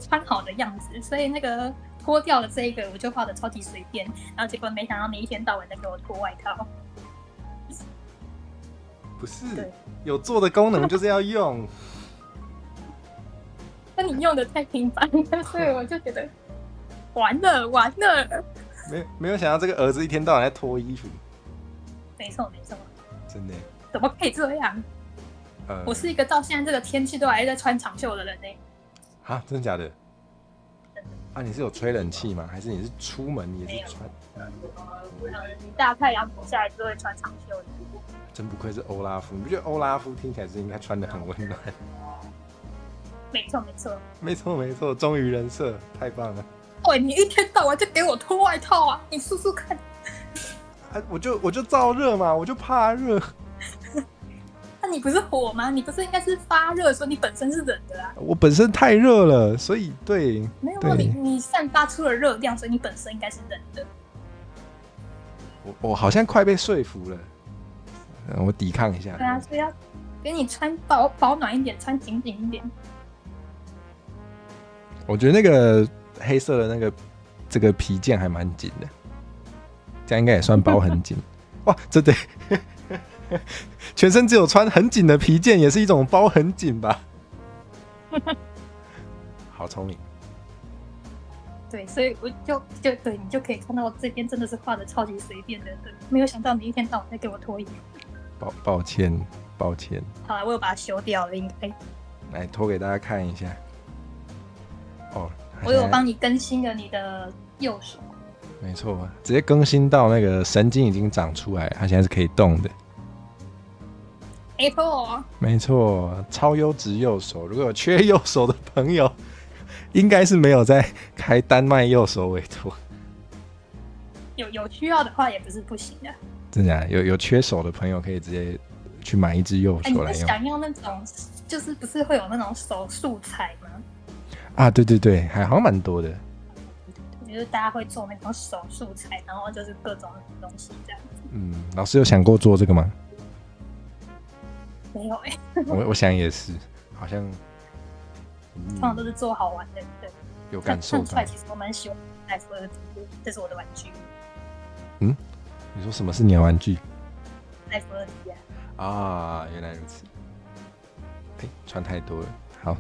穿好的样子，所以那个脱掉了这一个我就画的超级随便，然后结果没想到你一天到晚在给我脱外套。不是，有做的功能就是要用。那你用的太频繁了，所以我就觉得。完了，没有想到这个儿子一天到晚在脱衣服。没错，真的？怎么可以这样？我是一个到现在这个天气都还在穿长袖的人呢。啊，真的假的？啊，你是有吹冷气吗？还是你是出门也是穿？大太阳底下就会穿长袖的。真不愧是欧拉夫，你不觉得欧拉夫听起来是应该穿得很温暖？没错，忠于人设，太棒了。喂，你一天到晚就给我脱外套啊！你说说看。我就燥热嘛，我就怕热。那你不是火吗？你不是应该是发热，说你本身是冷的啊？我本身太热了，所以对。没有，你散发出了热量，所以你本身应该是冷的。我好像快被说服了。我抵抗一下。对啊，所以要给你穿保暖一点，穿紧紧一点。我觉得那个黑色的这个皮件还蛮紧的，这样应该也算包很紧。哇，真的，全身只有穿很紧的皮件，也是一种包很紧吧？好聪明。对，所以我就对你就可以看到这边真的是画的超级随便的，对，没有想到你一天到晚在给我脱衣服。抱歉。好了，我有把它修掉了，应该。来脱给大家看一下。哦，我有帮你更新了你的右手。没错，直接更新到那个神经已经长出来，它现在是可以动的。没错，没错，超优质右手。如果有缺右手的朋友，应该是没有在开单卖右手委托。有需要的话也不是不行的。真的有缺手的朋友可以直接去买一只右手来用。你想要那种，就是不是会有那种手素材吗？啊，对对对，还好像蛮多的。就是大家会做那种手素材，然后就是各种东西这样子。嗯，老师有想过做这个吗？没有我想也是，好像，通常都是做好玩的，对。有感受到。看出来，其实我蛮喜欢奈夫尔，这是我的玩具。嗯，你说什么是你的玩具？奈夫尔迪啊。啊，原来如此。穿太多了，好。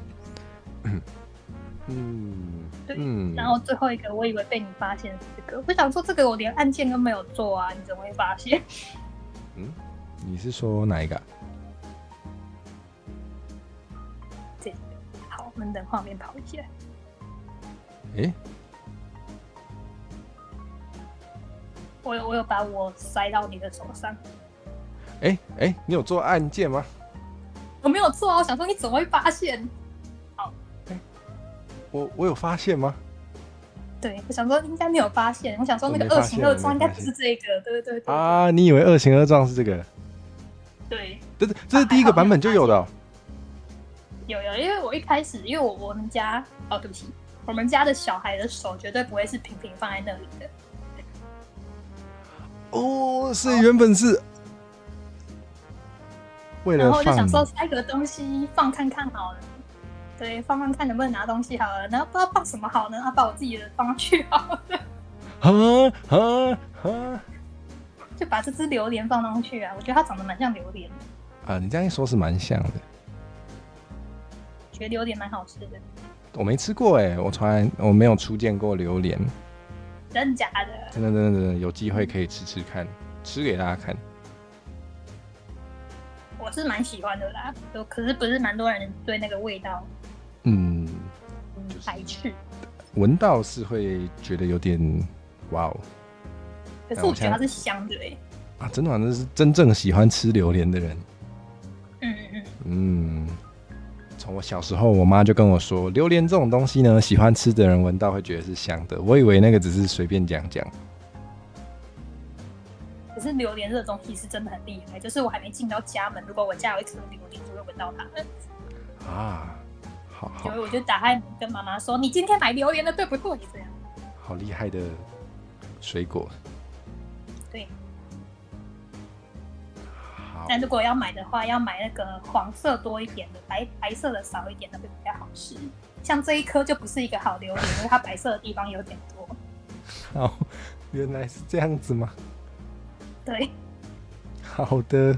对，然后最后一个，我以为被你发现是这个，我想说这个我连按键都没有做啊，你怎么会发现？你是说哪一个？这个，好，我们等画面跑一下。我有把我塞到你的手上。你有做按键吗？我没有做啊，我想说你怎么会发现？好，我有发现吗？对，我想说应该没有发现。我想说那个二型二状应该不是这个，对。啊，你以为二型二状是这个？对，这是第一个版本就有的。有，因为我一开始，因为我们家，对不起，我们家的小孩的手绝对不会是平平放在那里的。哦，所以原本是为了放，然后就想说塞个东西放看看好了，对，放看看能不能拿东西好了，然后不知道放什么好呢，把我自己的放上去好了，就把这只榴莲放上去啊，我觉得它长得蛮像榴莲的。啊，你这样一说是蛮像的，觉得榴莲蛮好吃的。我没吃过我没有初见过榴莲。真的假的？真的有机会可以吃吃看，吃给大家看。我是蛮喜欢的啦，可是不是蛮多人对那个味道，排斥。闻到是会觉得有点哇哦，可是我觉得它是香的真的吗？那是真正喜欢吃榴莲的人。从我小时候，我妈就跟我说，榴莲这种东西呢，喜欢吃的人闻到会觉得是香的。我以为那个只是随便讲。可是榴莲这个东西是真的很厉害，就是我还没进到家门，如果我家有一颗榴莲，就会闻到它们。好，所以我就打开门跟妈妈说：“你今天买榴莲了，对不对？”这样。好厉害的水果。对。好。但如果要买的话，要买那个黄色多一点的，白色的少一点的会比较好吃。像这一颗就不是一个好榴莲，因为它白色的地方有点多。好，原来是这样子吗？对。好的。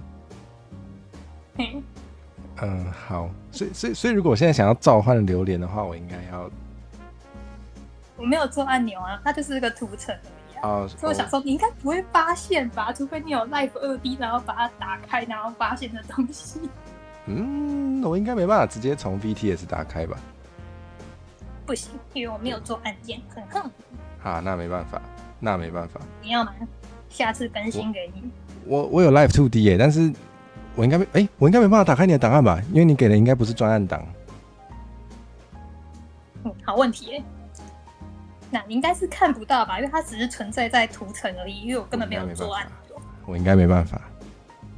好，所以如果我现在想要召唤榴莲的话，我应该要……我没有做按钮啊，它就是个图层而已所以我想说，你应该不会发现吧？除非你有 Live 2D， 然后把它打开，然后发现的东西。我应该没办法直接从 VTS 打开吧？不行，因为我没有做按键，很恨。那没办法。你要吗？下次更新给你。我有 Live 2D 但是我应该没办法打开你的档案吧？因为你给的应该不是专案档。好问题那你应该是看不到吧？因为它只是存在在图层而已，因为我根本没有做按钮。我应该没办法。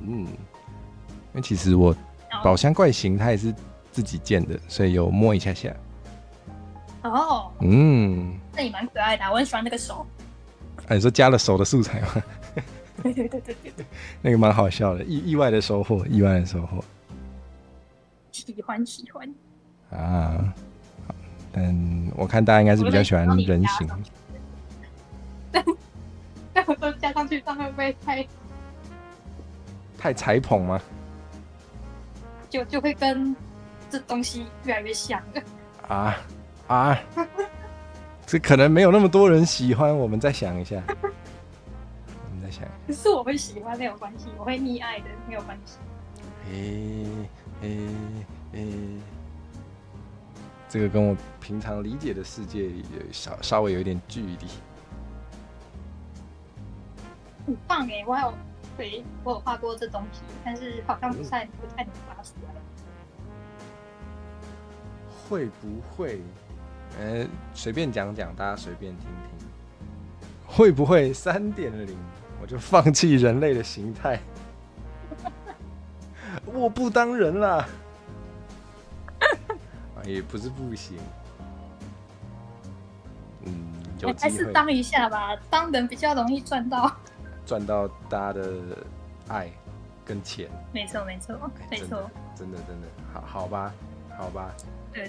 因为其实我宝箱怪形它也是自己建的，所以有摸一下下。那也蛮可爱的我很喜欢那个手。你说加了手的素材吗？对，那个蛮好笑的，意外的收获。喜欢但我看大家应该是比较喜欢人形。但我都加上去，这样会不会太裁捧吗？就会跟这东西越来越像了。这可能没有那么多人喜欢，我们再想一下。可是我会喜欢没有关系，我会溺爱的没有关系。这个跟我平常理解的世界稍微有一点距离。很棒哎！我有画过这东西，但是好像不太能画出来。会不会？随便讲讲，大家随便听听。会不会3.0我就放弃人类的形态？我不当人啦！也不是不行。有机会还是当一下吧，当人比较容易赚到大家的爱跟钱。没错，真的，好吧。对，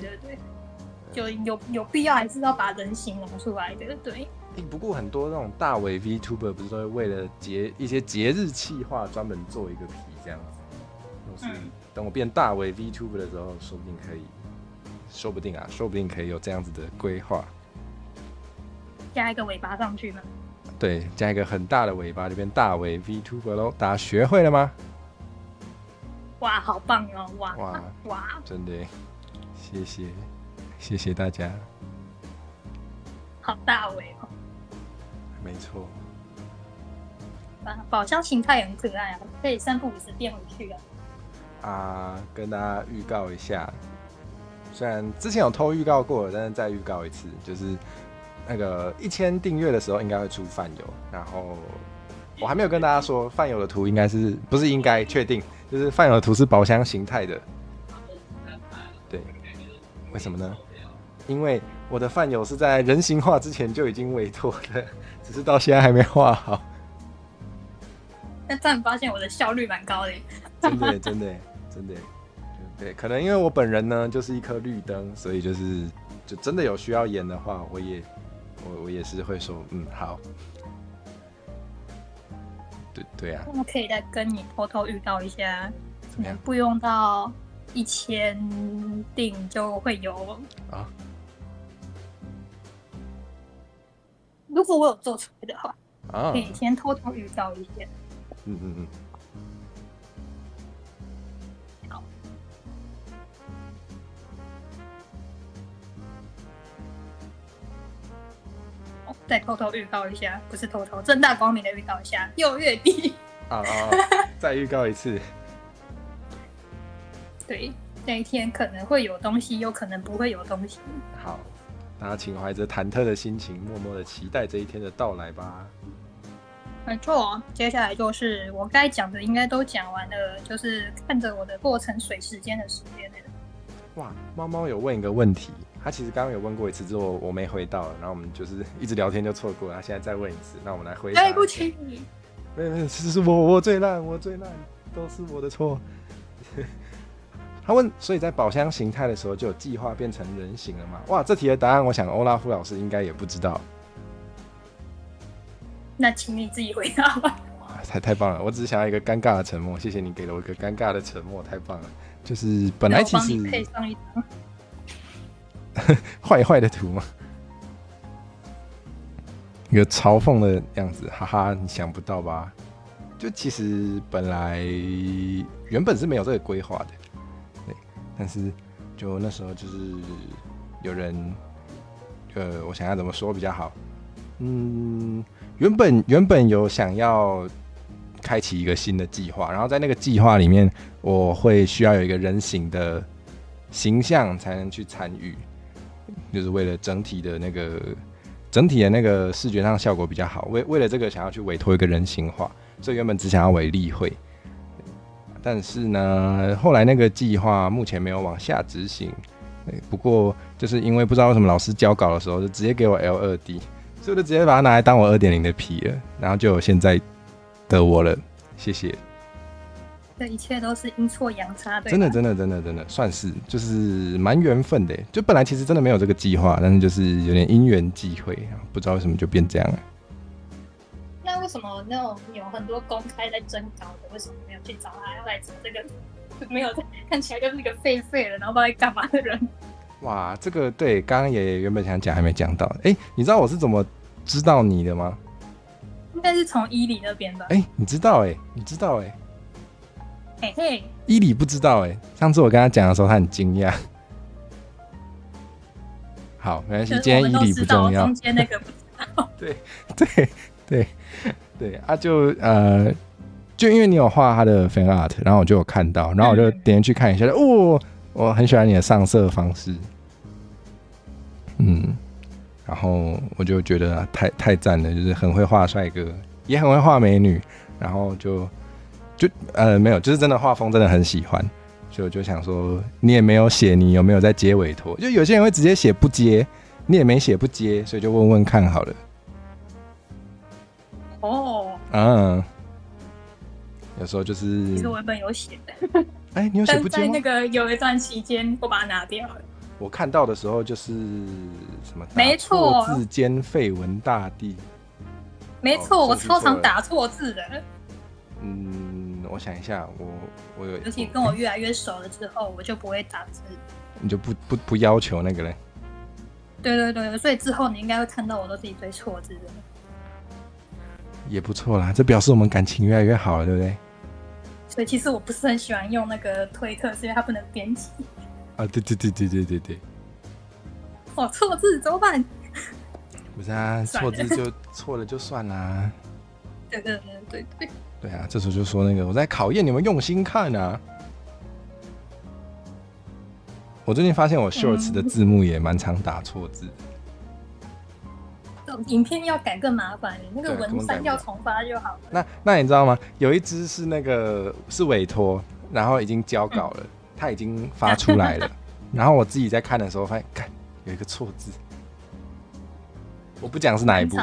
就有必要还是要把人形容出来的，对。不过很多那种大尾 VTuber 不是都会为了一些节日企划专门做一个皮这样子。等我变大尾 VTuber 的时候，说不定可以有这样子的规划。加一个尾巴上去吗？对，加一个很大的尾巴就变大尾 VTuber 咯。大家学会了吗？哇，好棒哦！哇，真的，谢谢大家。好大尾哦！没错。宝箱形态很可爱啊，可以3不5时变回去啊。跟大家预告一下，虽然之前有偷预告过，但是再预告一次，就是那个1000订阅的时候应该会出饭友，然后我还没有跟大家说饭友的图应该是不是应该确定，就是饭友的图是宝箱形态的。对，为什么呢？因为我的饭友是在人形化之前就已经委托的，只是到现在还没画好。但突然发现我的效率蛮高的。真的，对，可能因为我本人呢就是一颗绿灯，所以就真的有需要演的话，我也是会说好。对啊。那可以再跟你偷偷预告一下，怎么样？不用到1000订就会有啊。如果我有做出来的话，可以先偷偷预告一下。好。再偷偷预告一下，不是偷偷，正大光明的预告一下，6月底。再预告一次。对，那一天可能会有东西，有可能不会有东西。好。大家请怀着忐忑的心情，默默的期待这一天的到来吧。没错，接下来就是我该讲的应该都讲完了，就是看着我的过程水时间的时间了。哇，猫猫有问一个问题，他其实刚刚有问过一次之后我没回到了，然后我们就是一直聊天就错过了，他现在再问一次，那我们来回答。对不起，没有，是我最烂，都是我的错。他问，所以在宝箱形态的时候就有计划变成人形了吗？哇，这题的答案，我想欧拉夫老师应该也不知道。那请你自己回答吧。太棒了！我只是想要一个尴尬的沉默，谢谢你给了我一个尴尬的沉默，太棒了。就是本来其实我帮你配上一张坏的图吗？一个嘲讽的样子，哈哈，你想不到吧？就其实原本是没有这个规划的。但是，就那时候就是有人，我想要怎么说比较好？原本有想要开启一个新的计划，然后在那个计划里面，我会需要有一个人形的形象才能去参与，就是为了整体的那个视觉上效果比较好。为了这个，想要去委托一个人形化，所以原本只想要委例会。但是呢，后来那个计划目前没有往下执行。不过就是因为不知道为什么老师交稿的时候就直接给我 L2D， 所以我就直接把它拿来当我 2.0 的皮了，然后就有现在的我了。谢谢。这一切都是阴错阳差，对吧？真的算是就是蛮缘分的。就本来其实真的没有这个计划，但是就是有点因缘际会，不知道为什么就变这样了。那为什么那种有很多公开在征稿的，为什么没有去找他，要来找这个没有看起来就是那个废了，然后不知道在干嘛的人？哇，这个对，刚刚也原本想讲，还没讲到。你知道我是怎么知道你的吗？应该是从伊里那边吧。你知道嘿嘿，伊里不知道上次我跟他讲的时候，他很惊讶。好，没关系，就是今天以理我们都知不重要道中。间那个不知道。对啊，就因为你有画他的 fan art， 然后我就有看到，然后我就点进去看一下，我很喜欢你的上色方式，然后我就觉得太赞了，就是很会画帅哥，也很会画美女，然后没有，就是真的画风真的很喜欢，所以我就想说，你也没有写你有没有在接委托，就有些人会直接写不接，你也没写不接，所以就问问看好了。有时候就是，其实我原本有写的，哎，你有写不接吗？但在那个有一段期间，我把它拿掉了。我看到的时候就是什么，没错，字间废文大帝，没错，我超常打错字的。我想一下，我有，尤其跟我越来越熟了之后，我就不会打字。你就不要求那个嘞？对，所以之后你应该会看到我都自己堆错字的。也不错啦，这表示我们感情越来越好了，对不对？所以其实我不是很喜欢用那个推特，是因为它不能编辑。啊，对。哦，错字怎么办？不是啊，错字就错了就算啦。对。对啊，这时候就说那个我在考验你们用心看啊。我最近发现我 shorts 的字幕也蛮常打错字。影片要改更麻烦，那个文删掉重发就好了。那你知道吗？有一支是那个是委托，然后已经交稿了，他已经发出来了，然后我自己在看的时候发现，看有一个错字。我不讲是哪一部，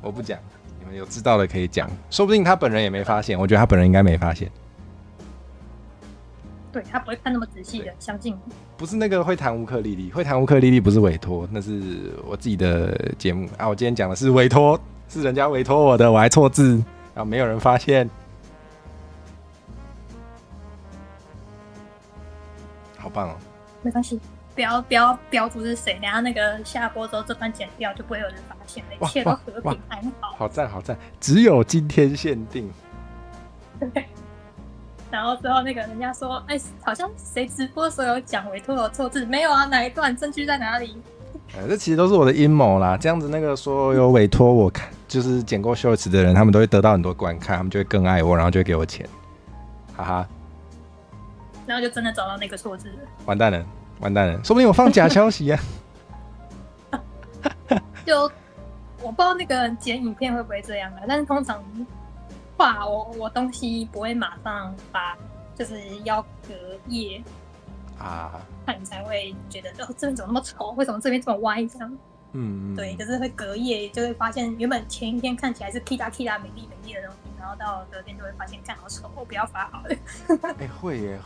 我不讲，你们有知道的可以讲，说不定他本人也没发现，我觉得他本人应该没发现。对，他不会看那么仔细的，相信我。不是那个会弹乌克丽丽，会弹乌克丽丽不是委托，那是我自己的节目啊。我今天讲的是委托，是人家委托我的，我还错字，然后没有人发现，好棒哦！没关系，不要标注是谁，等下那个下播之后这段剪掉，就不会有人发现了，一切都和平安好。好赞，只有今天限定。对。然后之后那个人家说，哎，好像谁直播的时候有讲委托有错字，没有啊？哪一段证据在哪里？这其实都是我的阴谋啦。这样子，那个说有委托我看，就是剪过 shorts 的人，他们都会得到很多观看，他们就会更爱我，然后就会给我钱，哈哈。然后就真的找到那个错字了。完蛋了，说不定我放假消息啊。就我不知道那个剪影片会不会这样啊，但是通常。画我东西不会马上发，就是要隔夜啊，看你才会觉得哦这边怎么那么丑，为什么这边这么歪这样？对，就是会隔夜就会发现原本前一天看起来是 Kira 美丽的东西，然后到隔天就会发现看好丑，我不要发好了。会耶。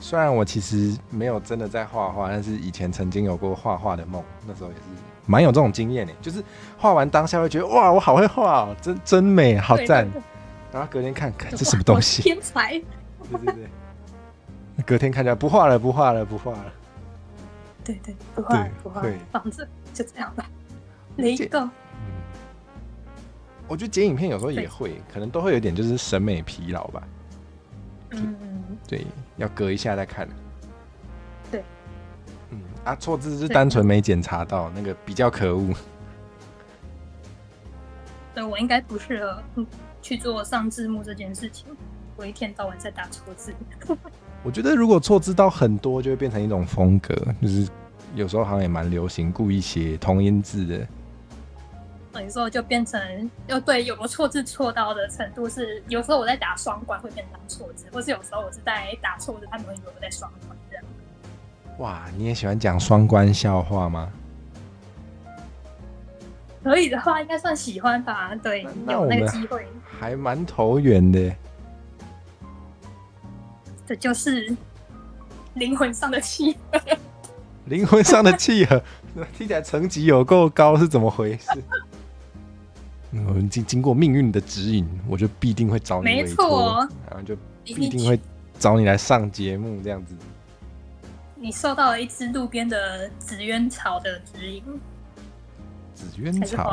虽然我其实没有真的在画画，但是以前曾经有过画画的梦，那时候也是蛮有这种经验的，就是画完当下会觉得哇我好会画哦，真美，好赞。然后隔天看这什么东西？天才！对。隔天看起来不画了。对，不画，放着就这样吧。雷够。我觉得剪影片有时候也会，可能都会有点就是审美疲劳吧。对，要隔一下再看。对。错字是单纯没检查到，那个比较可恶。对，我应该不适合。去做上字幕这件事情，我一天到晚在打错字。我觉得如果错字到很多，就会变成一种风格，就是有时候好像也蛮流行故意写同音字的。有时候就变成对，有个错字错到的程度是，有时候我在打双关会变成错字，或是有时候我是在打错字，他们会以为我在双关这样。哇，你也喜欢讲双关笑话吗？可以的话，应该算喜欢吧。对，有那个机会，还蛮投缘的。这就是灵魂上的契合。灵魂上的契合，听起来层级有够高，是怎么回事？我们经过命运的指引，我就必定会找你委托，然后就必定会找你来上节目这样子。你受到了一只路边的紫鸢草的指引。紫鸢草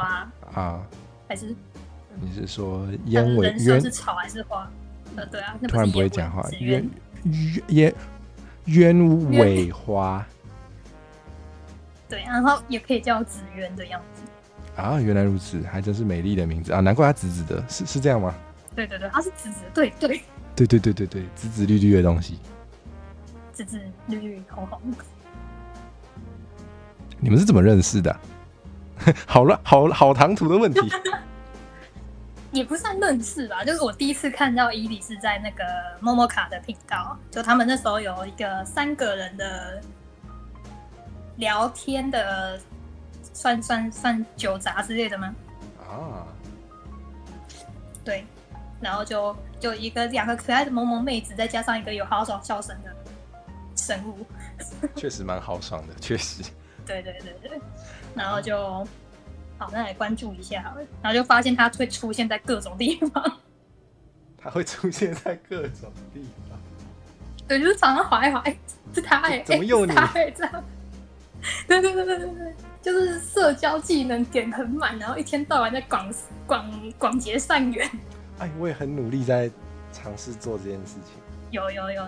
啊？还是你是说鸢尾鸢是草还是花？对啊，那突然不会讲话。鸢尾花。对，然后也可以叫紫渊的样子。啊，原来如此，还真是美丽的名字啊！难怪它紫紫的，是这样吗？对，它是紫紫的，对，紫紫绿绿的东西，紫紫绿绿红红。你们是怎么认识的好唐突的问题。也不算认识吧，就是我第一次看到伊里是在那个默默卡的频道，就他们那时候有一个3个人的聊天的，算酒杂之类的吗？啊，对，然后就2个可爱的萌萌妹子，再加上一个有豪爽笑声的生物，确实蛮豪爽的，确实。对，然后就。好，那来关注一下好了，然后就发现它会出现在各种地方。它会出现在各种地方。对，就是常常滑一滑，是它哎，怎么又你？这样。对，就是社交技能点很满，然后一天到晚在广结善缘。哎，我也很努力在尝试做这件事情。有，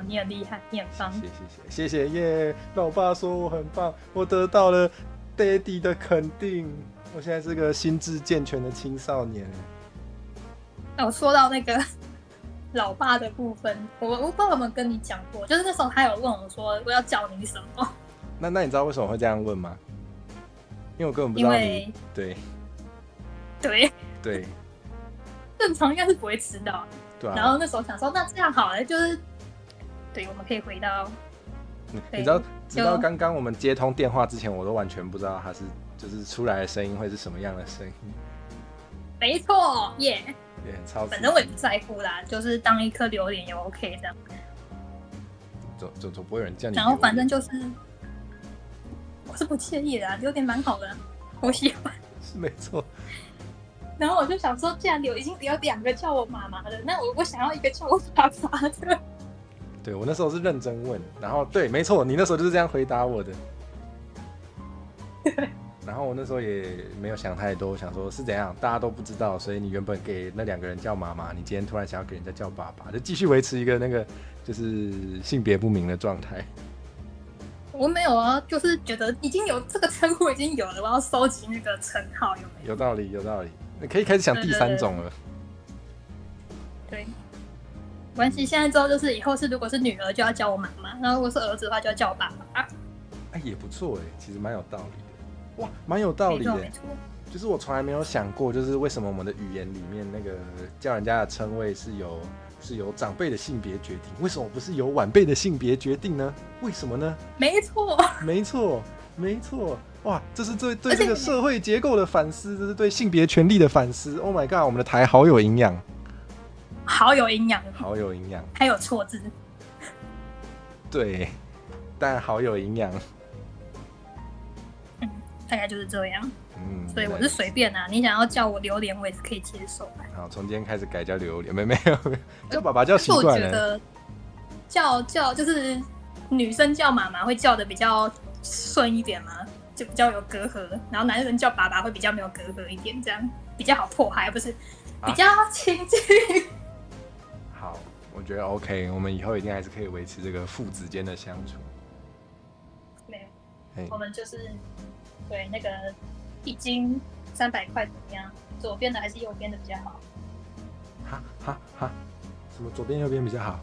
你很厉害，你很棒。谢谢耶！老爸说我很棒，我得到了 Daddy 的肯定。我现在是个心智健全的青少年。那我说到那个老爸的部分，我不知道有没有跟你讲过，就是那时候他有问我说我要叫你什么。那你知道为什么会这样问吗？因为我根本不知道你。对，正常应该是不会知道。对啊。然后那时候想说，那这样好了，就是对，我们可以回到。你知道刚刚我们接通电话之前，我都完全不知道他是。就是出来的声音会是什么样的声音？没错，耶，也很超。反正我也不在乎啦，就是当一颗榴莲也 OK 这样。总不会有人叫你。然后反正就是，我是不介意的，榴莲蛮好的，我喜欢。是没错。然后我就想说，既然已经有2个叫我妈妈的，那我想要一个叫我爸爸的。对，我那时候是认真问，然后对，没错，你那时候就是这样回答我的。然后我那时候也没有想太多，想说是怎样，大家都不知道，所以你原本给那2个人叫妈妈，你今天突然想要给人家叫爸爸，就继续维持一个那个就是性别不明的状态。我没有啊，就是觉得已经有这个称呼已经有了，我要收集那个称号，有没有？有道理，你可以开始想第3种了。对，没关系，现在之后就是以后如果是女儿就要叫我妈妈，然后如果是儿子的话就要叫我爸爸。哎，也不错哎，其实蛮有道理的。哇，蛮有道理的。没错。就是我从来没有想过，就是为什么我们的语言里面那个叫人家的称谓是由长辈的性别决定，为什么不是由晚辈的性别决定呢？为什么呢？没错。哇，这是对这个社会结构的反思，这是对性别权利的反思。Oh my god， 我们的台好有营养，好有营养，还有错字。对，但好有营养。大概就是这样。所以我是随便啊，你想要叫我榴莲，我也是可以接受。好，从今天开始改叫榴莲，没有，叫爸爸叫习惯了。我觉得叫就是女生叫妈妈会叫的比较顺一点嘛，就比较有隔阂，然后男人叫爸爸会比较没有隔阂一点，这样比较好迫害，不是比较亲近。好，我觉得 OK， 我们以后一定还是可以维持这个父子间的相处。没有，我们就是对那个一斤300块怎么样？左边的还是右边的比较好？哈，什么左边右边比较好？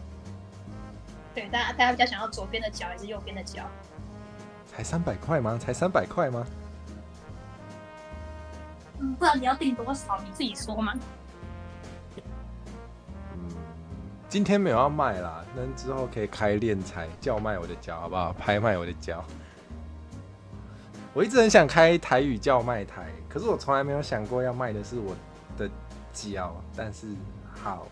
对，大家比较想要左边的脚还是右边的脚？才300块吗？不然你要订多少？你自己说嘛。今天没有要卖啦，那之后可以开练财叫卖我的脚，好不好？拍卖我的脚。我一直很想开台语叫卖台，可是我从来没有想过要卖的是我的脚。但是好，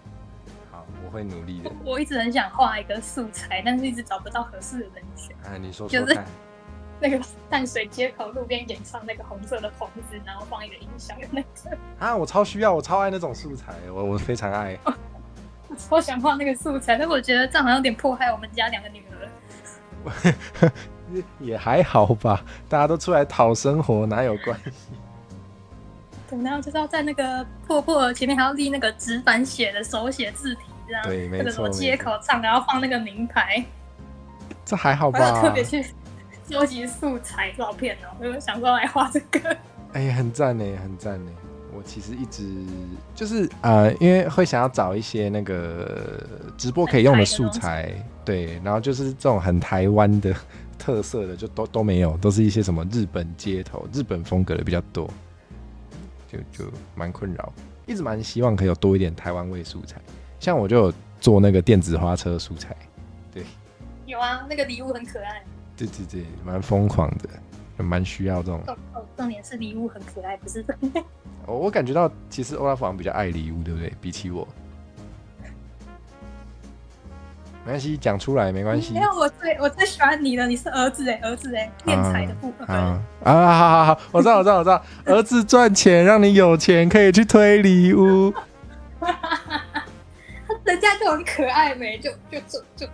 我会努力的。我一直很想画一个素材，但是一直找不到合适的人选。你说说看。就是那个淡水街口路边演唱那个红色的棚子，然后放一个音响的那个。我超需要，我超爱那种素材，我非常爱。我超想画那个素材，但我觉得这样好像有点迫害我们家2个女儿。也还好吧，大家都出来讨生活，哪有关系？对，然后就是要在那个破破前面还要立那个纸板写的手写字体，这样。对，没错。那个什么街口唱，然后放那个名牌。这还好吧？我有特别去收集素材照片哦，我就想说来画这个。哎，很赞呢，很赞呢。我其实一直就是因为会想要找一些那个直播可以用的素材，对，然后就是这种很台湾的特色的就都没有，都是一些什么日本街头、日本风格的比较多，就蛮困扰。一直蛮希望可以有多一点台湾味素材，像我就有做那个电子花车素材，对，有啊，那个礼物很可爱。对对对，蛮疯狂的，蛮需要这种。重点是礼物很可爱，不是？我感觉到其实欧拉夫好像比较爱礼物，对不对？比起我，没关系，讲出来没关系。没有，我最喜欢你了，你是儿子哎，敛财的部分。好，我知道，儿子赚钱，让你有钱可以去推礼物。人家就很可爱没，就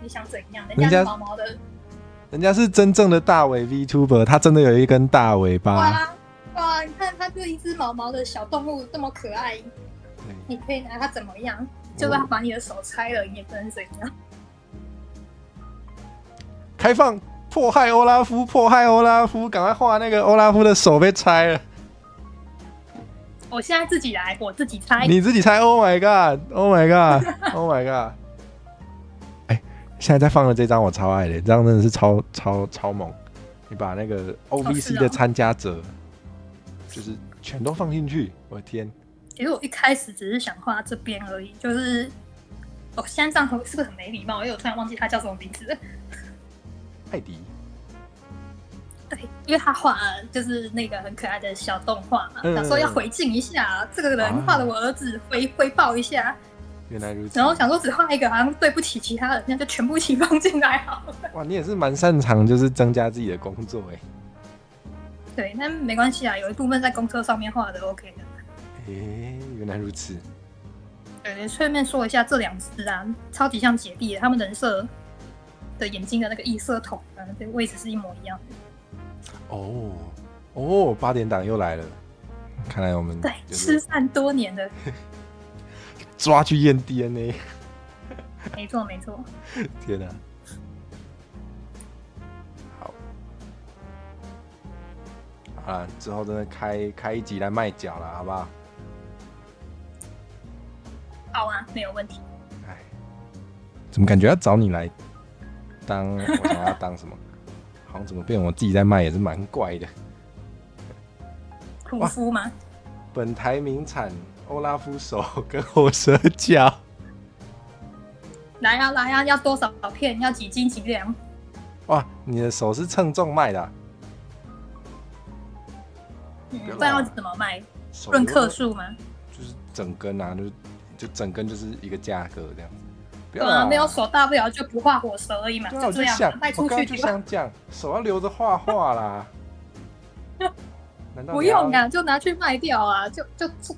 你想怎样？人家是毛毛的，人家是真正的大尾 VTuber， 他真的有一根大尾巴。哇，你看它就一只毛毛的小动物，这么可爱，你可以拿它怎么样？就算把你的手拆了，你也不能怎样。开放迫害欧拉夫，赶快画那个欧拉夫的手被拆了。我现在自己来，我自己拆。你自己拆 ？Oh my god！ 哎，现在在放的这张我超爱的，这张真的是超猛。你把那个 OVC 的参加者。就是全都放进去，我的天！其实我一开始只是想画这边而已，就是现在这样是不是很没礼貌？因为我突然忘记他叫什么名字了。艾迪。对，因为他画就是那个很可爱的小动画嘛，想说要回敬一下，这个人画了我儿子，回报一下。原来如此。然后想说只画一个，好像对不起其他人，那就全部一起放进来好了。哇，你也是蛮擅长，就是增加自己的工作哎。对，但没关系啊，有一部分在公车上面画的 OK 的。原来如此。对，顺便说一下，这两只啊，超级像姐弟的，他们人设的眼睛的那个异色瞳啊，这个位置是一模一样的。8点档又来了，看来我们对失散多年的抓去验 DNA。没错。天哪！之后真的开一集来卖脚了，好不好？好啊，没有问题。哎，怎么感觉要找你来当？我想要当什么？好像怎么变我自己在卖也是蛮怪的。屠夫吗？本台名产欧拉夫手跟火蛇脚。来啊，要多少片？要几斤几两？哇，你的手是称重卖的啊？不然要怎么卖？论克数吗？就是整根啊，就整根就是一个价格这样子。不要啊，没有手大不了就不画火蛇而已嘛，就这样卖出去就像这样，手要留着画画啦。难道不用啊，就拿去卖掉啊，就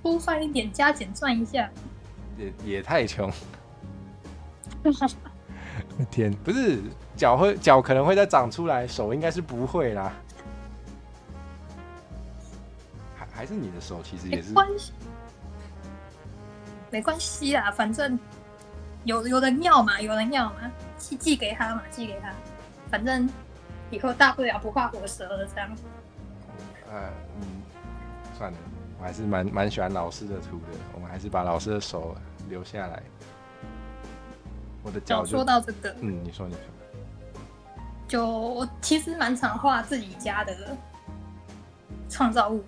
多赚一点，加减赚一下。也太穷。天，不是脚可能会再长出来，手应该是不会啦。还是你的手其实也是没关系啦，反正有人要嘛，寄给他嘛，反正以后大不了不画火蛇了这样。算了，我还是蛮喜欢老师的图的，我们还是把老师的手留下来。我的脚说到这个，你说，就我其实蛮常画自己家的创造物。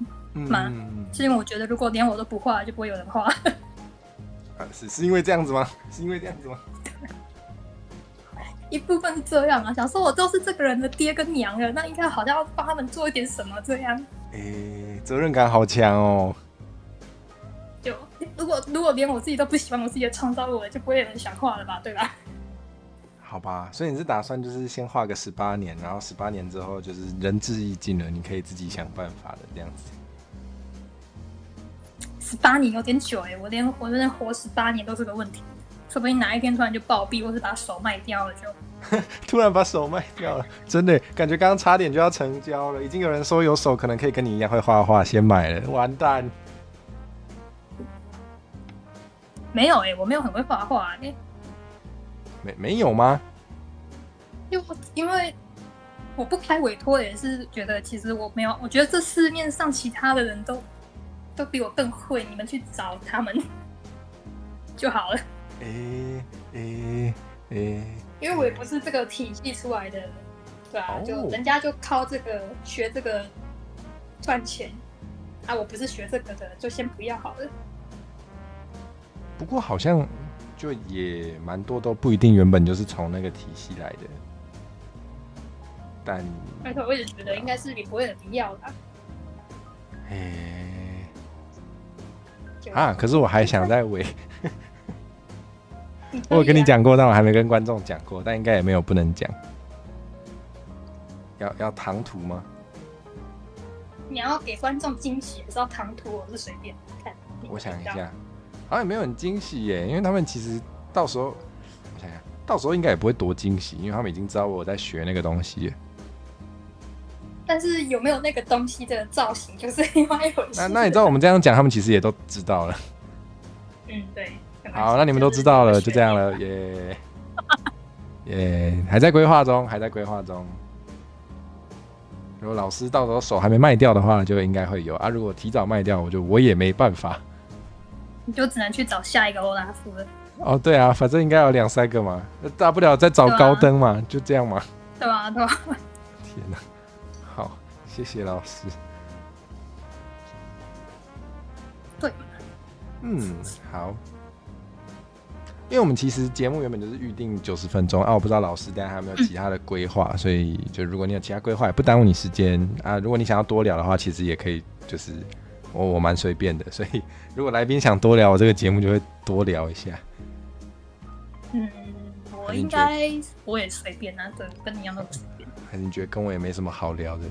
是因为我觉得如果连我都不画，就不会有人画。是因为这样子吗？一部分是这样啊，想说我都是这个人的爹跟娘了，那应该好像要帮他们做一点什么这样。责任感好强哦。就如果连我自己都不喜欢我自己的创造物了，就不会有人想画了吧，对吧？好吧，所以你是打算就是先画个18年，然后18年之后就是仁至义尽了，你可以自己想办法的这样子。18年有点久哎，我连活18年都是个问题，说不定哪一天突然就暴毙，或是把手卖掉了就。突然把手卖掉了，真的感觉刚刚差点就要成交了，已经有人说有手可能可以跟你一样会画画，先买了，完蛋。没有我没有很会画画没有吗？因为我不开委托也是觉得，其实我没有，我觉得这市面上其他的人都比我更会，你们去找他们就好了。因为我也不是这个体系出来的，对啊，就人家就靠这个学这个赚钱啊，我不是学这个的，就先不要好了。不过好像就也蛮多都不一定原本就是从那个体系来的，但拜托，我也觉得应该是你不会很必要啦。可是我还想再围。我有跟你讲过，但我还没跟观众讲过，但应该也没有不能讲。要唐突吗？你要给观众惊喜，还是要唐突？我是随便看。我想一下，好像也没有很惊喜耶，因为他们其实到时候，我想想，到时候应该也不会多惊喜，因为他们已经知道我在学那个东西了。但是有没有那个东西的造型，就是另外一回事。那你知道我们这样讲，他们其实也都知道了。对。好，那你们都知道了，就这样了，耶耶，还在规划中，还在规划中。如果老师到时候手还没卖掉的话，就应该会有啊。如果提早卖掉，我也没办法，你就只能去找下一个欧拉夫了。哦，对啊，反正应该有2、3个嘛，大不了再找高登嘛，就这样嘛。对吧？天哪，好，谢谢老师。对，好。因为我们其实节目原本就是预定90分钟啊，我不知道老师等下还有没有其他的规划，所以就如果你有其他规划，也不耽误你时间啊。如果你想要多聊的话，其实也可以，就是我蛮随便的，所以如果来宾想多聊，我这个节目就会多聊一下。我应该我也随便啊，对，跟你一样都随便。还是你觉得跟我也没什么好聊的？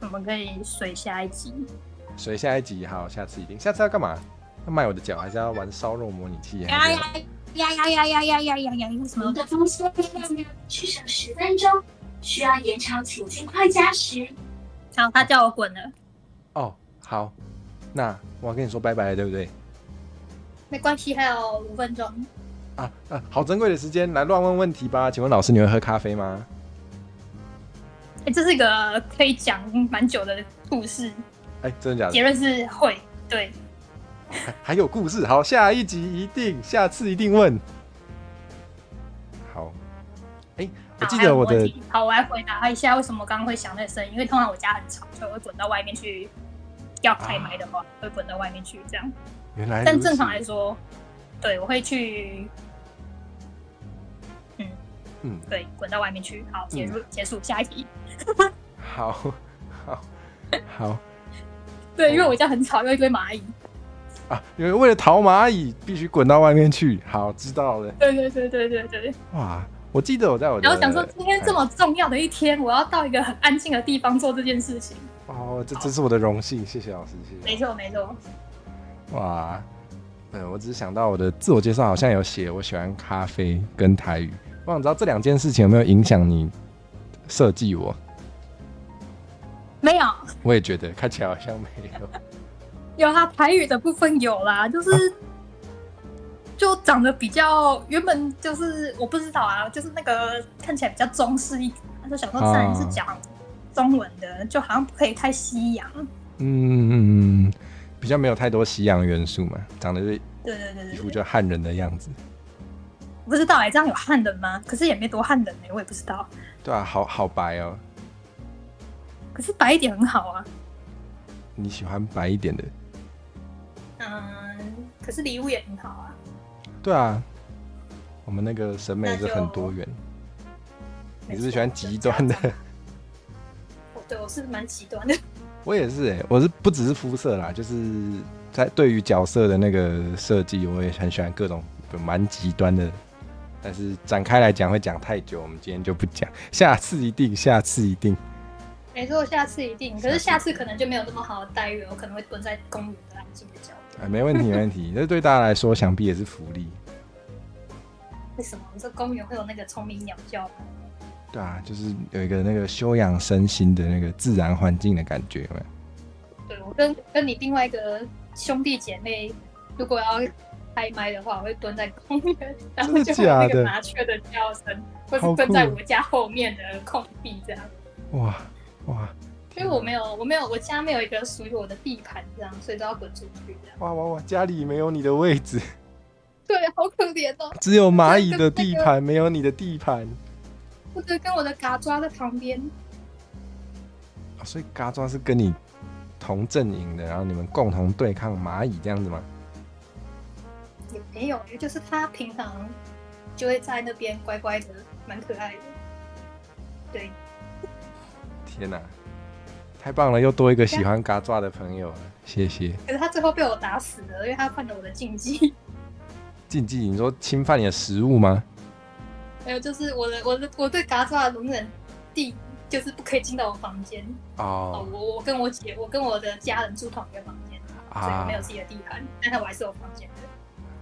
我们可以水下一集。水下一集好，下次一定。下次要干嘛？要卖我的脚，还是要玩烧肉模拟器？呀！什么的风速去省10分钟，需要延长请尽快加时。好，他叫我滚了。哦，好，那我要跟你说拜拜了，对不对？没关系，还有5分钟。好珍贵的时间，来乱问问题吧。请问老师，你会喝咖啡吗？这是一个可以讲蛮久的故事。真的假的？结论是会，对。还有故事，好，下一集一定，下次一定问。好，我记得我的好，我来回答一下为什么刚刚会响那个声音，因为通常我家很吵，所以我会滚到外面去。要开麦的话，会滚到外面去这样。原来，但正常来说，对我会去，对，滚到外面去。好，结束，下一题。好。对，因为我家很吵，有一堆蚂蚁。因为为了逃蚂蚁，必须滚到外面去。好，知道了。对。哇，我记得我在我的，然后想说今天这么重要的一天，我要到一个很安静的地方做这件事情。这是我的荣幸，谢谢老师，谢谢。没错。哇，我只是想到我的自我介绍好像有写我喜欢咖啡跟台语，我想知道这2件事情有没有影响你设计我？没有。我也觉得看起来好像没有。有啊，台语的部分有啦，就长得比较原本就是我不知道啊，就是那个看起来比较中式一点，就想说自然是讲中文的，就好像不可以太西洋。比较没有太多西洋元素嘛，长得就对，一副就汉人的样子。不知道这样有汉人吗？可是也没多汉人我也不知道。对啊，好白哦。可是白一点很好啊。你喜欢白一点的？可是礼物也很好啊。对啊，我们那个审美是很多元。你是不是喜欢极端的？对，我是蛮极端的。我也是我是不只是肤色啦，就是在对于角色的那个设计，我也很喜欢各种蛮极端的。但是展开来讲会讲太久，我们今天就不讲，下次一定。没错，下次一定。可是下次可能就没有那么好的待遇，我可能会蹲在公园的安静的角落。没问题。这对大家来说，想必也是福利。为什么？你说公园会有那个虫鸣鸟叫吗？对啊，就是有一个那个休养身心的那个自然环境的感觉，有没有？对，我跟你另外一个兄弟姐妹，如果要开麦的话，我会蹲在公园，然后真的就会有那假的个麻雀的叫声，或是蹲在我家后面的空地这样。哇哇因为我家没有一个属于我的地盘，这样，所以都要滚出去这样。哇！家里没有你的位置，对，好可怜哦。只有蚂蚁的地盘，没有你的地盘。或者跟我的嘎抓在旁边。所以嘎抓是跟你同阵营的，然后你们共同对抗蚂蚁这样子吗？也没有，就是他平常就会在那边乖乖的，蛮可爱的。对。天哪，太棒了，又多一个喜欢嘎抓的朋友了，谢谢。可是他最后被我打死了，因为他犯了我的禁忌。禁忌？你说侵犯你的食物吗？还有就是我对嘎抓的容忍地就是不可以进到我房间。哦，我跟我姐，我跟我的家人住同一个房间，所以我没有自己的地盘，但是我还是有房间的。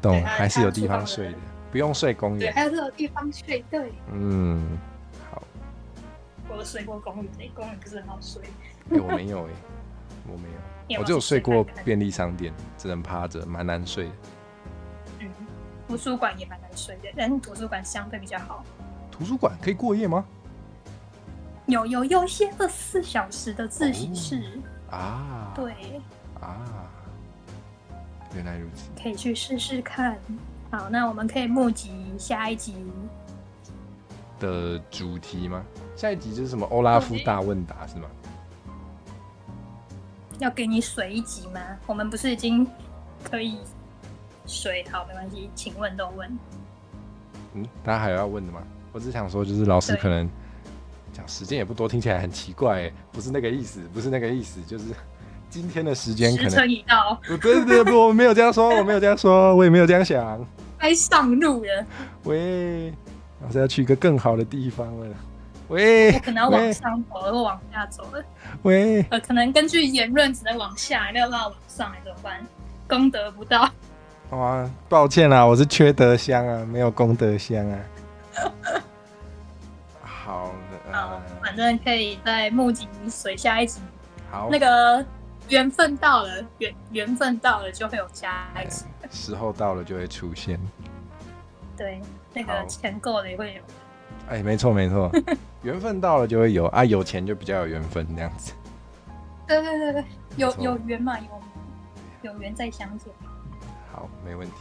懂，还是有地方睡的，不用睡公园。对，还是有地方睡。对。嗯，好。我有睡过公园，公园不是很好睡。我没有我没有，我只有睡过便利商店，只能趴着，蛮难睡的。图书馆也蛮难睡的，但是图书馆相对比较好。图书馆可以过夜吗？有一些24小时的自习室啊。对啊，原来如此，可以去试试看。好，那我们可以募集下一集的主题吗？下一集就是什么欧拉夫大问答是吗？要给你水一集吗？我们不是已经可以水？好，没关系，请问都问。大家还有要问的吗？我只想说，就是老师可能讲时间也不多，听起来很奇怪，不是那个意思，就是今天的时间可能时辰已到。不，我没有这样说，我也没有这样想。该上路了。喂，老师要去一个更好的地方了。喂，我可能要往上走了，或往下走了。喂，可能根据言论只能往下，没有办法往上，怎么办？功德不到。哇，抱歉啦，我是缺德香啊，没有功德香啊。好，反正可以在募集水下一集。好，那个缘分到了，缘分到了就会有下一集。时候到了就会出现。对，那个钱够了也会有。没错，缘分到了就会有啊，有钱就比较有缘分这样子。对，有缘嘛，有缘再相见。好，没问题。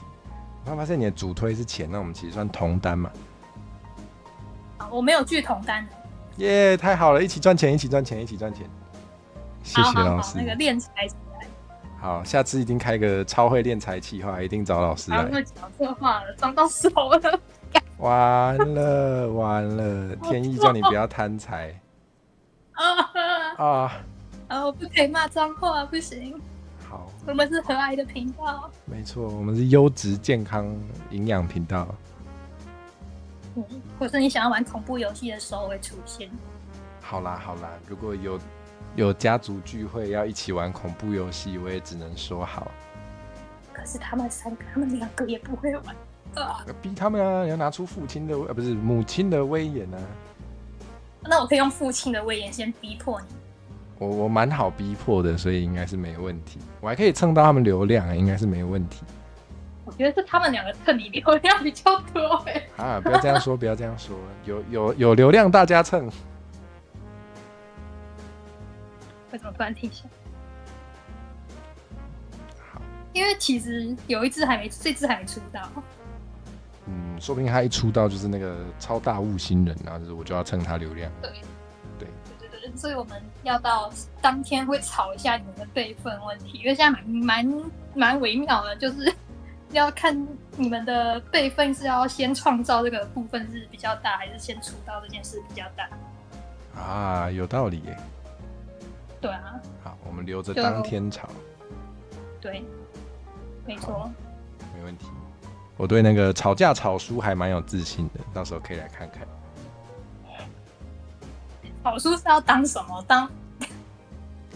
我发现你的主推是钱，那我们其实算同单嘛。我没有拒同单。耶，太好了，一起赚钱。谢谢老师。好，那个练财起来。好，下次一定开个超会练财企划，一定找老师来。我讲错话了，装到手了。完了，天意叫你不要贪财。我不可以骂脏话，不行。好，我们是和蔼的频道。没错，我们是优质健康营养频道。或是你想要玩恐怖游戏的时候会出现。好啦，如果有家族聚会要一起玩恐怖游戏，我也只能说好。可是他们2个也不会玩。逼他们啊！你要拿出父亲的不是母亲的威严啊！那我可以用父亲的威严先逼迫你。我蛮好逼迫的，所以应该是没问题。我还可以蹭到他们流量，应该是没问题。我觉得是他们2个蹭你流量比较多不要这样说，有流量大家蹭。为什么突然停下？好，因为其实有这只还没出道。说不定他一出道就是那个超大物新人，然后就是我就要蹭他流量。对，所以我们要到当天会吵一下你们的辈分问题，因为现在蛮微妙的，就是要看你们的辈分是要先创造这个部分是比较大，还是先出道这件事比较大。有道理耶。对啊。好，我们留着当天吵。对，没错。没问题。我对那个吵架吵输还蛮有自信的，到时候可以来看看。吵输是要当什么？当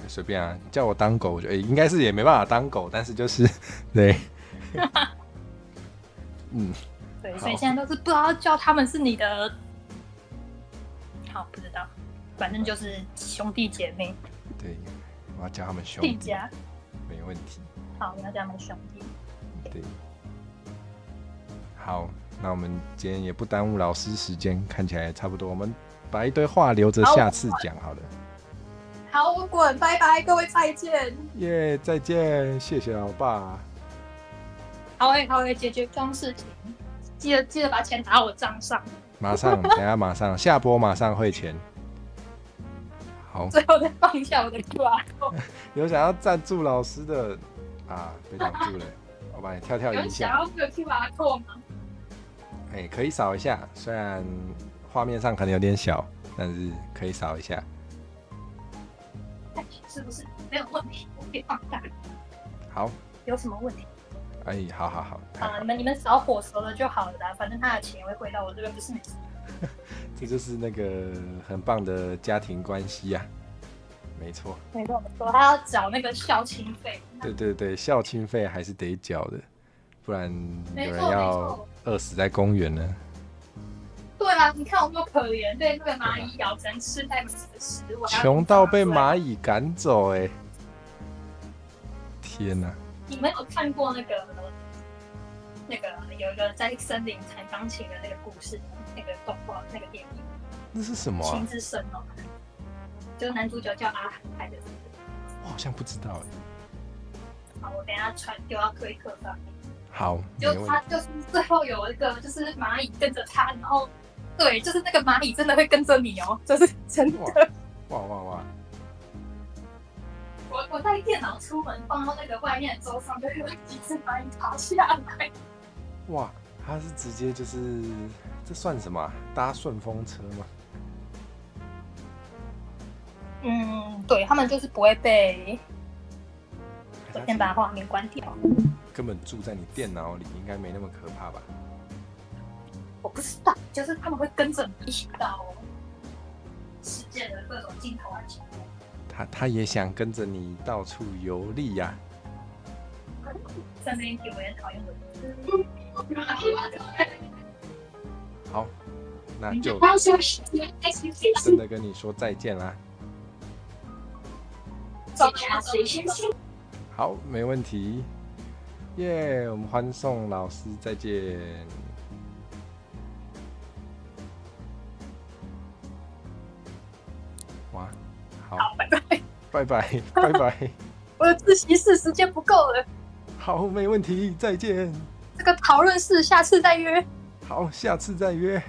随便啊，叫我当狗，我觉得应该是也没办法当狗，但是就是对，对，所以现在都是不知道叫他们是你的，好不知道，反正就是兄弟姐妹。对，我要叫他们兄弟家，没问题。好，你要叫他们兄弟。对。好，那我们今天也不耽误老师时间，看起来差不多，我们把一堆话留着下次讲好了。好，我滚，拜拜，各位再见。耶，再见，谢谢老爸。好诶，解决装事情，记得把钱打我账上。马上，等下马上下播，马上汇钱。好，最后再放一下我的 QR code。有想要赞助老师的啊，被挡住了，我帮你跳有人一下。想要这个 QR code 吗？可以扫一下，虽然画面上可能有点小，但是可以扫一下。是不是没有问题？我可以放大。好，有什么问题？好，太好你们扫火熟了就好了啦，反正他的钱会汇到我这边，不是你。这就是那个很棒的家庭关系呀、没错。没错，他要缴那个校庆费。对，校庆费还是得缴的，不然有人没要错饿死在公园呢。对啊，你看我多可怜，被那个蚂蚁咬，只能吃带不起的食物。穷到被蚂蚁赶走天哪！你们有看过那个有一个在森林弹钢琴的那个故事，那个动画那个电影？那是什么啊情？之声哦，就是男主角叫阿海的。我好像不知道好，我等一下丢到推特上面。好，没就问题。他就是最后有一个就是蚂蚁跟着他，然后对，就是那个蚂蚁真的会跟着你哦，这是真的。哇！我带电脑出门，放到那个外面的桌上，就会有几只蚂蚁爬下来。哇！他是直接就是这算什么啊？搭顺风车吗？对他们就是不会被。我先把画面关掉。根本住在你电脑里，应该没那么可怕吧？我不知道，就是他们会跟着你一起到世界的各种尽头而前。他也想跟着你到处游历呀、顺便一提，我也讨厌蚊子。好，那就真的跟你说再见啦。检查随身信。好，没问题。耶，我们欢送老师再见。哇，好，拜拜。我的自习室时间不够了，好，没问题，再见。这个讨论室下次再约。好，下次再约。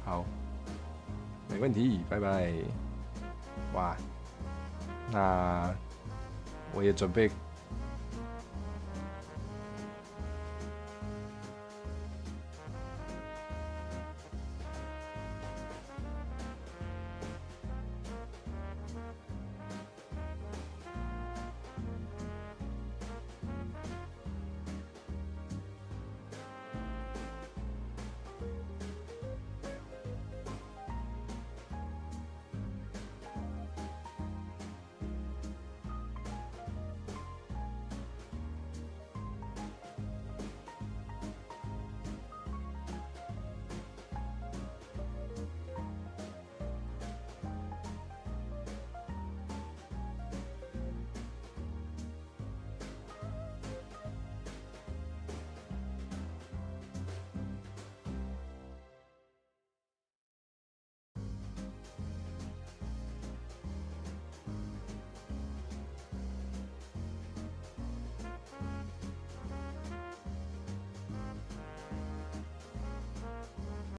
好，没问题，拜拜。哇，那我也准备